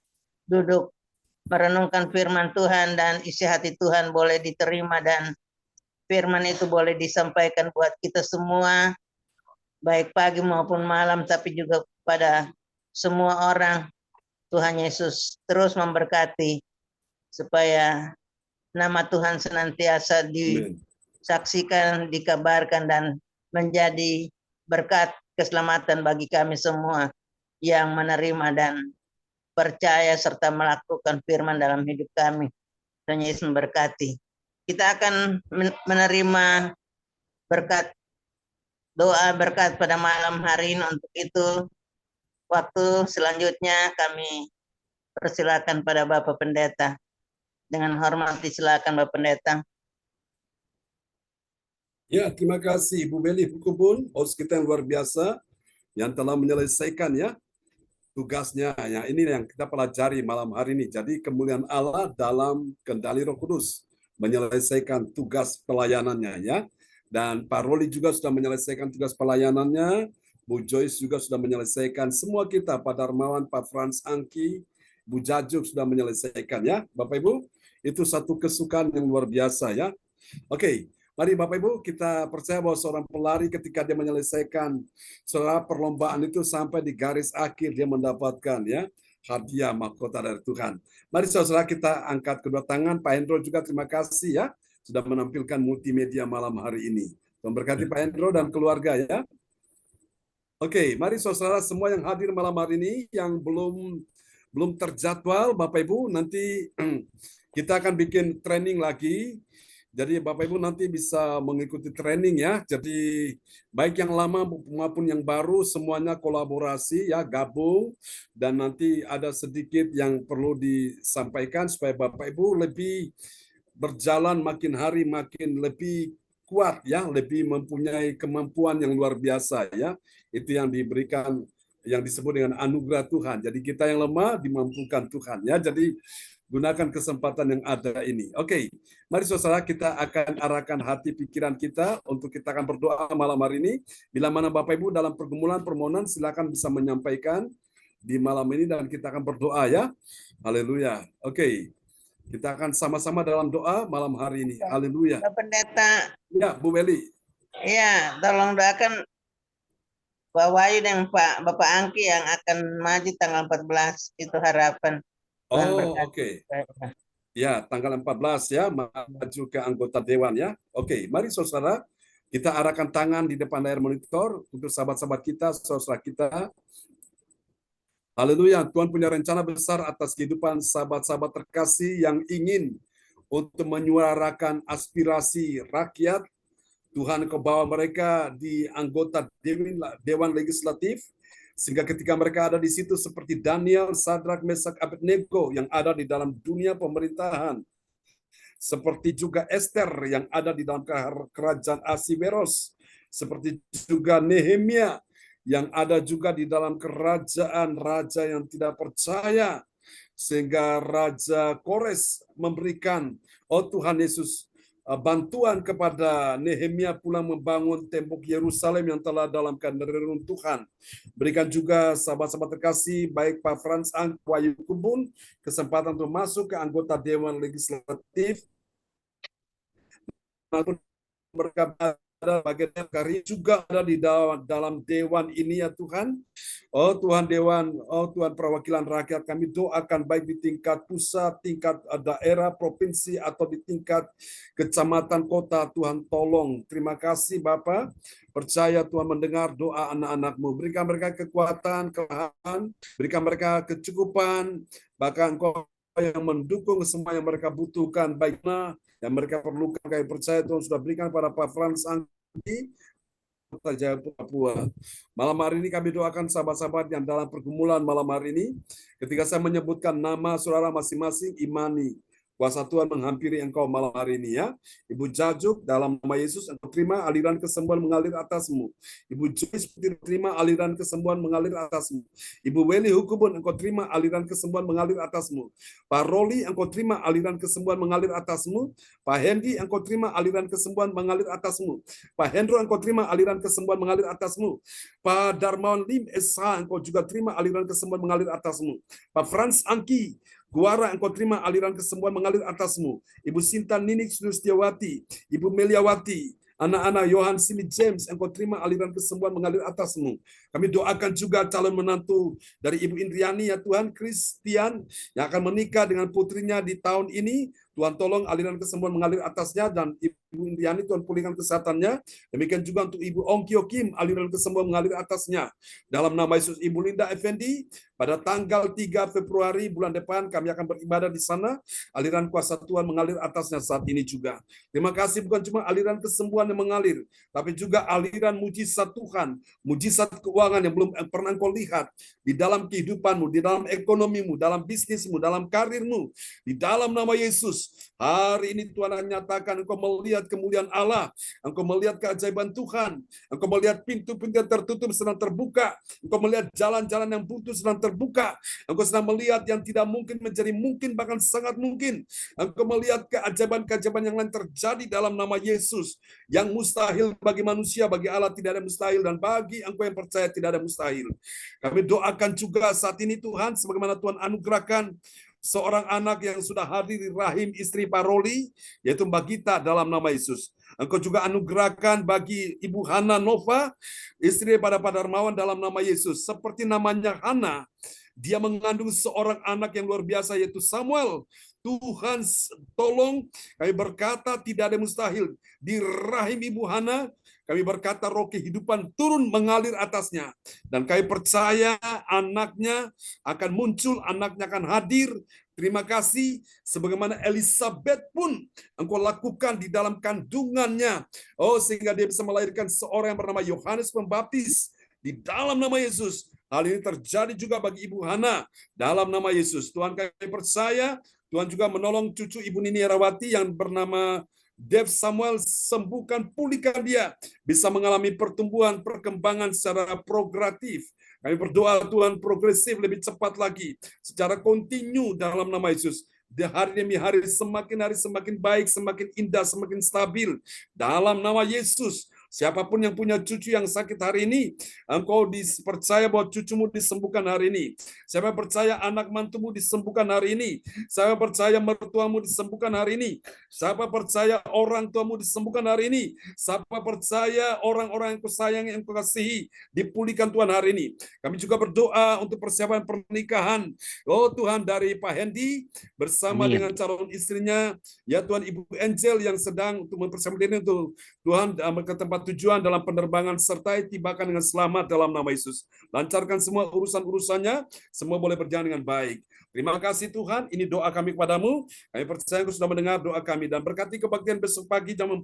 duduk merenungkan firman Tuhan, dan isi hati Tuhan boleh diterima dan firman itu boleh disampaikan buat kita semua, baik pagi maupun malam, tapi juga kepada semua orang. Tuhan Yesus terus memberkati supaya nama Tuhan senantiasa disaksikan, dikabarkan, dan menjadi berkat keselamatan bagi kami semua yang menerima dan percaya serta melakukan firman dalam hidup kami. Tuhan Yesus memberkati. Kita akan menerima berkat, doa berkat pada malam hari ini. Untuk itu, waktu selanjutnya kami persilakan pada Bapak Pendeta. Dengan hormat silakan Bapak Pendeta. Ya, terima kasih Ibu Beli Ukubun, host kita yang luar biasa yang telah menyelesaikan ya tugasnya. Ya, ini yang kita pelajari malam hari ini. Jadi kemuliaan Allah dalam kendali Roh Kudus, menyelesaikan tugas pelayanannya ya. Dan Pak Roli juga sudah menyelesaikan tugas pelayanannya. Bu Joyce juga sudah menyelesaikan. Semua kita, Pak Darmawan, Pak Frans Angki, Bu Jajuk sudah menyelesaikan ya. Bapak Ibu, itu satu kesukaan yang luar biasa ya. Oke. Mari Bapak Ibu, kita percaya bahwa seorang pelari ketika dia menyelesaikan setelah perlombaan itu sampai di garis akhir, dia mendapatkan ya hadiah mahkota dari Tuhan. Mari saudara kita angkat kedua tangan. Pak Hendro juga terima kasih ya sudah menampilkan multimedia malam hari ini. Tuhan berkati Pak Hendro dan keluarga ya. Oke, mari saudara semua yang hadir malam hari ini yang belum terjadwal, Bapak Ibu, nanti kita akan bikin training lagi. Jadi Bapak Ibu nanti bisa mengikuti training ya. Jadi baik yang lama maupun yang baru semuanya kolaborasi ya, gabung, dan nanti ada sedikit yang perlu disampaikan supaya Bapak Ibu lebih berjalan makin hari makin lebih kuat ya, lebih mempunyai kemampuan yang luar biasa ya. Itu yang diberikan, yang disebut dengan anugerah Tuhan. Jadi kita yang lemah dimampukan Tuhan ya. Jadi gunakan kesempatan yang ada ini. Oke, mari saudara kita akan arahkan hati pikiran kita untuk kita akan berdoa malam hari ini. Bila mana Bapak Ibu dalam pergumulan permohonan silakan bisa menyampaikan di malam ini dan kita akan berdoa ya. Haleluya. Oke, kita akan sama-sama dalam doa malam hari ini. Haleluya. Bapak Pendeta. Ya, Bu Beli. Ya, tolong doakan Pak Wahyu dan Bapak Angki yang akan maju tanggal 14. Itu harapan. Oh, oke. Ya, tanggal 14 ya, maju ke anggota dewan ya. Oke, mari saudara, kita arahkan tangan di depan layar monitor untuk sahabat-sahabat kita, saudara kita. Haleluya, Tuhan punya rencana besar atas kehidupan sahabat-sahabat terkasih yang ingin untuk menyuarakan aspirasi rakyat. Tuhan kau bawa mereka di anggota Dewan Legislatif, sehingga ketika mereka ada di situ seperti Daniel, Sadrak, Mesak, Abednego yang ada di dalam dunia pemerintahan, seperti juga Esther yang ada di dalam kerajaan Ahasveros, seperti juga Nehemia yang ada juga di dalam kerajaan raja yang tidak percaya, sehingga Raja Kores memberikan, oh Tuhan Yesus, bantuan kepada Nehemia pula membangun tembok Yerusalem yang telah dalam keadaan reruntuhan. Berikan juga sahabat-sahabat terkasih, baik Pak Frans Angki, Wahyu Kubun, kesempatan untuk masuk ke anggota Dewan Legislatif. Maupun mereka ada bagian kari juga ada di dalam dewan ini ya Tuhan. Tuhan perwakilan rakyat kami doakan baik di tingkat pusat, tingkat daerah, provinsi atau di tingkat kecamatan, kota. Tuhan tolong. Terima kasih Bapa. Percaya Tuhan mendengar doa anak-anak-Mu. Berikan mereka kekuatan, kelahan, berikan mereka kecukupan, bahkan Engkau yang mendukung semua yang mereka butuhkan, baiklah yang mereka perlukan. Kami percaya Tuhan sudah berikan pada Pak Frans Angki, Jaya Papua. Malam hari ini kami doakan sahabat-sahabat yang dalam pergumulan malam hari ini. Ketika saya menyebutkan nama saudara masing-masing, imani kuasa Tuhan menghampiri engkau malam hari ini ya. Ibu Jajuk, dalam nama Yesus, engkau terima aliran kesembuhan mengalir atasmu. Ibu Joyce, terima aliran kesembuhan mengalir atasmu. Ibu Weli Hukubun, engkau terima aliran kesembuhan mengalir atasmu. Pak Roli, engkau terima aliran kesembuhan mengalir atasmu. Pak Hendy, engkau terima aliran kesembuhan mengalir atasmu. Pak Hendro, engkau terima aliran kesembuhan mengalir atasmu. Pak Darmawan Lim SH, engkau juga terima aliran kesembuhan mengalir atasmu. Pak Frans Angki Guara, engkau terima aliran kesembuhan mengalir atasmu. Ibu Sinta Ninik Sustiawati, Ibu Meliawati, anak-anak Yohan Simi James, engkau terima aliran kesembuhan mengalir atasmu. Kami doakan juga calon menantu dari Ibu Indriani ya Tuhan, Christian, yang akan menikah dengan putrinya di tahun ini. Tuhan tolong aliran kesembuhan mengalir atasnya, dan Ibu Indriani Tuhan pulihkan kesehatannya. Demikian juga untuk Ibu Ongkyo Kim, aliran kesembuhan mengalir atasnya. Dalam nama Yesus. Ibu Linda Effendi, pada tanggal 3 Februari bulan depan kami akan beribadah di sana. Aliran kuasa Tuhan mengalir atasnya saat ini juga. Terima kasih, bukan cuma aliran kesembuhan yang mengalir, tapi juga aliran mujizat Tuhan, mujizat keuangan yang belum pernah engkau lihat di dalam kehidupanmu, di dalam ekonomimu, dalam bisnismu, dalam karirmu. Di dalam nama Yesus, hari ini Tuhan akan nyatakan engkau melihat kemuliaan Allah, engkau melihat keajaiban Tuhan, engkau melihat pintu-pintu yang tertutup sedang terbuka, engkau melihat jalan-jalan yang buntu sedang terbuka, engkau sedang melihat yang tidak mungkin menjadi mungkin, bahkan sangat mungkin. Engkau melihat keajaiban-keajaiban yang lain terjadi dalam nama Yesus. Yang mustahil bagi manusia, bagi Allah tidak ada mustahil, dan bagi engkau yang percaya tidak ada mustahil. Kami doakan juga saat ini Tuhan, sebagaimana Tuhan anugerahkan seorang anak yang sudah hadir di rahim istri Paroli, yaitu Mbak Gita, dalam nama Yesus. Engkau juga anugerahkan bagi Ibu Hana Nova, istri pada Pak Darmawan, dalam nama Yesus. Seperti namanya Hana, dia mengandung seorang anak yang luar biasa, yaitu Samuel. Tuhan tolong, kami berkata tidak ada mustahil di rahim Ibu Hana. Kami berkata roh kehidupan turun mengalir atasnya. Dan kami percaya anaknya akan muncul, anaknya akan hadir. Terima kasih, sebagaimana Elizabeth pun engkau lakukan di dalam kandungannya. Sehingga dia bisa melahirkan seorang yang bernama Yohanes Pembaptis. Di dalam nama Yesus, hal ini terjadi juga bagi Ibu Hana. Dalam nama Yesus, Tuhan kami percaya, Tuhan juga menolong cucu Ibu Nini Herawati yang bernama Dev Samuel, sembuhkan, pulihkan dia, bisa mengalami pertumbuhan, perkembangan secara progresif. Kami berdoa Tuhan progresif lebih cepat lagi, secara kontinu dalam nama Yesus. Di hari demi hari semakin baik, semakin indah, semakin stabil. Dalam nama Yesus, siapapun yang punya cucu yang sakit hari ini, engkau percaya bahwa cucumu disembuhkan hari ini. Siapa percaya anak mantumu disembuhkan hari ini. Siapa percaya mertuamu disembuhkan hari ini. Siapa percaya orang tuamu disembuhkan hari ini. Siapa percaya orang-orang yang kau sayangi, yang kau kasihi, dipulihkan Tuhan hari ini. Kami juga berdoa untuk persiapan pernikahan. Tuhan, dari Pak Hendy bersama dengan calon istrinya, ya Tuhan, Ibu Angel yang sedang untuk mempersiapkan diri untuk Tuhan ke tempat tujuan dalam penerbangan, sertai tibakan dengan selamat dalam nama Yesus. Lancarkan semua urusan-urusannya, semua boleh berjalan dengan baik. Terima kasih Tuhan, ini doa kami kepadamu. Kami percaya Engkau sudah mendengar doa kami, dan berkati kebaktian besok pagi jam 4.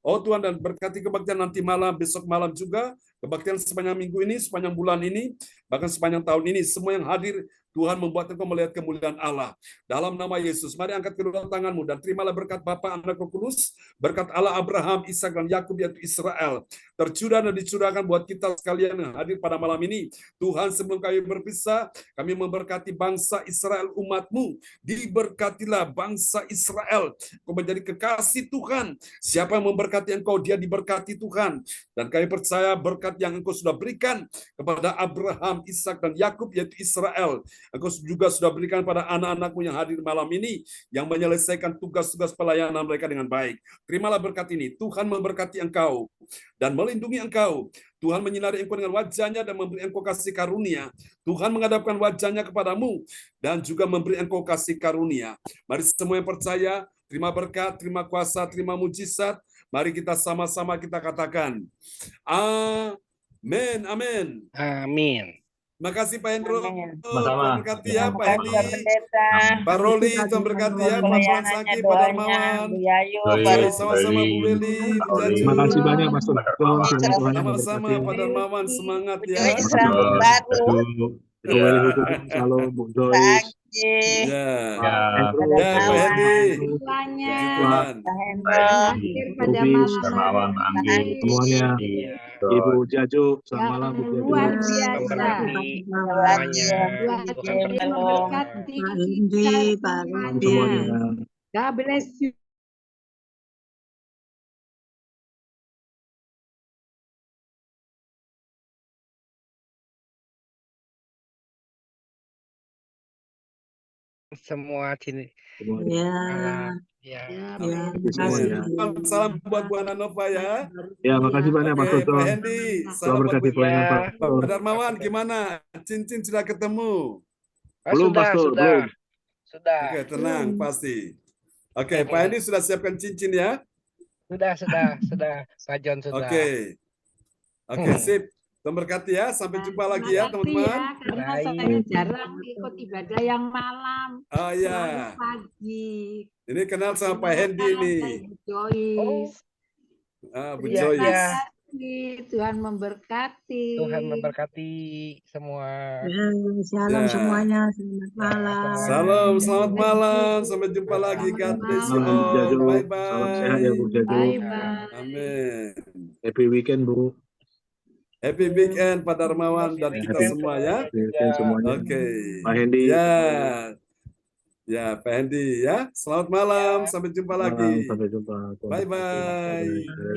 Tuhan, dan berkati kebaktian nanti malam, besok malam juga, kebaktian sepanjang minggu ini, sepanjang bulan ini, bahkan sepanjang tahun ini. Semua yang hadir, Tuhan membuat engkau melihat kemuliaan Allah. Dalam nama Yesus, mari angkat kedua tanganmu dan terimalah berkat Bapa, Anak, Roh Kudus, berkat Allah Abraham, Ishak, dan Yakub, yaitu Israel, tercurah dan dicurahkan buat kita sekalian yang hadir pada malam ini. Tuhan, sebelum kami berpisah, kami memberkati bangsa Israel, umatmu. Diberkatilah bangsa Israel. Engkau menjadi kekasih Tuhan. Siapa yang memberkati engkau, dia diberkati Tuhan. Dan kami percaya berkat yang engkau sudah berikan kepada Abraham, Ishak, dan Yakub, yaitu Israel, Engkau juga sudah berikan pada anak-anakmu yang hadir malam ini, yang menyelesaikan tugas-tugas pelayanan mereka dengan baik. Terimalah berkat ini. Tuhan memberkati engkau dan melindungi engkau. Tuhan menyinari engkau dengan wajahnya dan memberi engkau kasih karunia. Tuhan menghadapkan wajahnya kepadamu dan juga memberi engkau kasih karunia. Mari semua yang percaya, terima berkat, terima kuasa, terima mujizat. Mari kita sama-sama kita katakan, amin, amin. Amin. Makasih Pak Hendro. Amin. Tuhan berkati ya Pak Hendi. Pak Pendeta. Pak Roli, Tuhan berkati ya. Pak Pelayanannya, Saki, Pak doanya, Darmawan. Bu Yayu, Oke, Pak sama-sama Bu Weli, Bu Jaju. Terima kasih banyak Pastor John, Tuhan Sama-sama memberkati. Pak Darmawan, semangat ya. Joyce rambut baru. Bu Weli Hukum, Shalom, Bu Joyce. Pagi. Ya, Andrew, ya Pak Hendi. Semuanya. Puji Tuhan. Pak Hendro. Akhir pada Rubis, malam hari semuanya. Ibu Jaju, selamat malam Bu yang Jaju. luar biasa. Memberkati Semuanya. Tuhan Shalom. memberkati Pak kita Indi, Pak semuanya. Semuanya. God bless you. Semua sini. Ya, Malam. Ya. ya, Terima kasih terima semuanya. kasih. Salam buat Bu Ananova ya. Ya, makasih banyak Oke, Pastor Pak John. Hendi. Tuhan Salam buat berkati Bu. pelayanan Ya. Pastor. Pak Darmawan, gimana? Cincin sudah ketemu? Belum, Pastor, belum. Sudah. Oke, tenang, pasti. Oke, Pak Hendi sudah siapkan cincin ya? Sudah. Pak John sudah. Oke. Oke, sip. Tuhan berkati ya. Sampai jumpa lagi ya, Terima kasih teman-teman. ya, karena Baik. saya jarang ikut ibadah yang malam. Oh Selalu ya, pagi. ini kenal sama Pak Hendi nih. Joyce. Bu Iya, Joyce. iya. Tuhan memberkati. Tuhan memberkati semua. Ya, shalom Ya. semuanya, selamat malam. Salam, selamat malam. Sampai jumpa lagi. God bless you Malam Bu all. Jaju. Bye-bye. Salam sehat ya Bu Jaju. Bye-bye. Amin. Happy weekend Bu. Happy weekend Pak Darmawan dan Ya, kita happy semua ya. weekend semuanya. Oke. Pak Hendi. Ya. Ya, Pak Hendi ya. Selamat malam. Sampai jumpa Malam, lagi. sampai jumpa. Tuhan Bye-bye. berkati.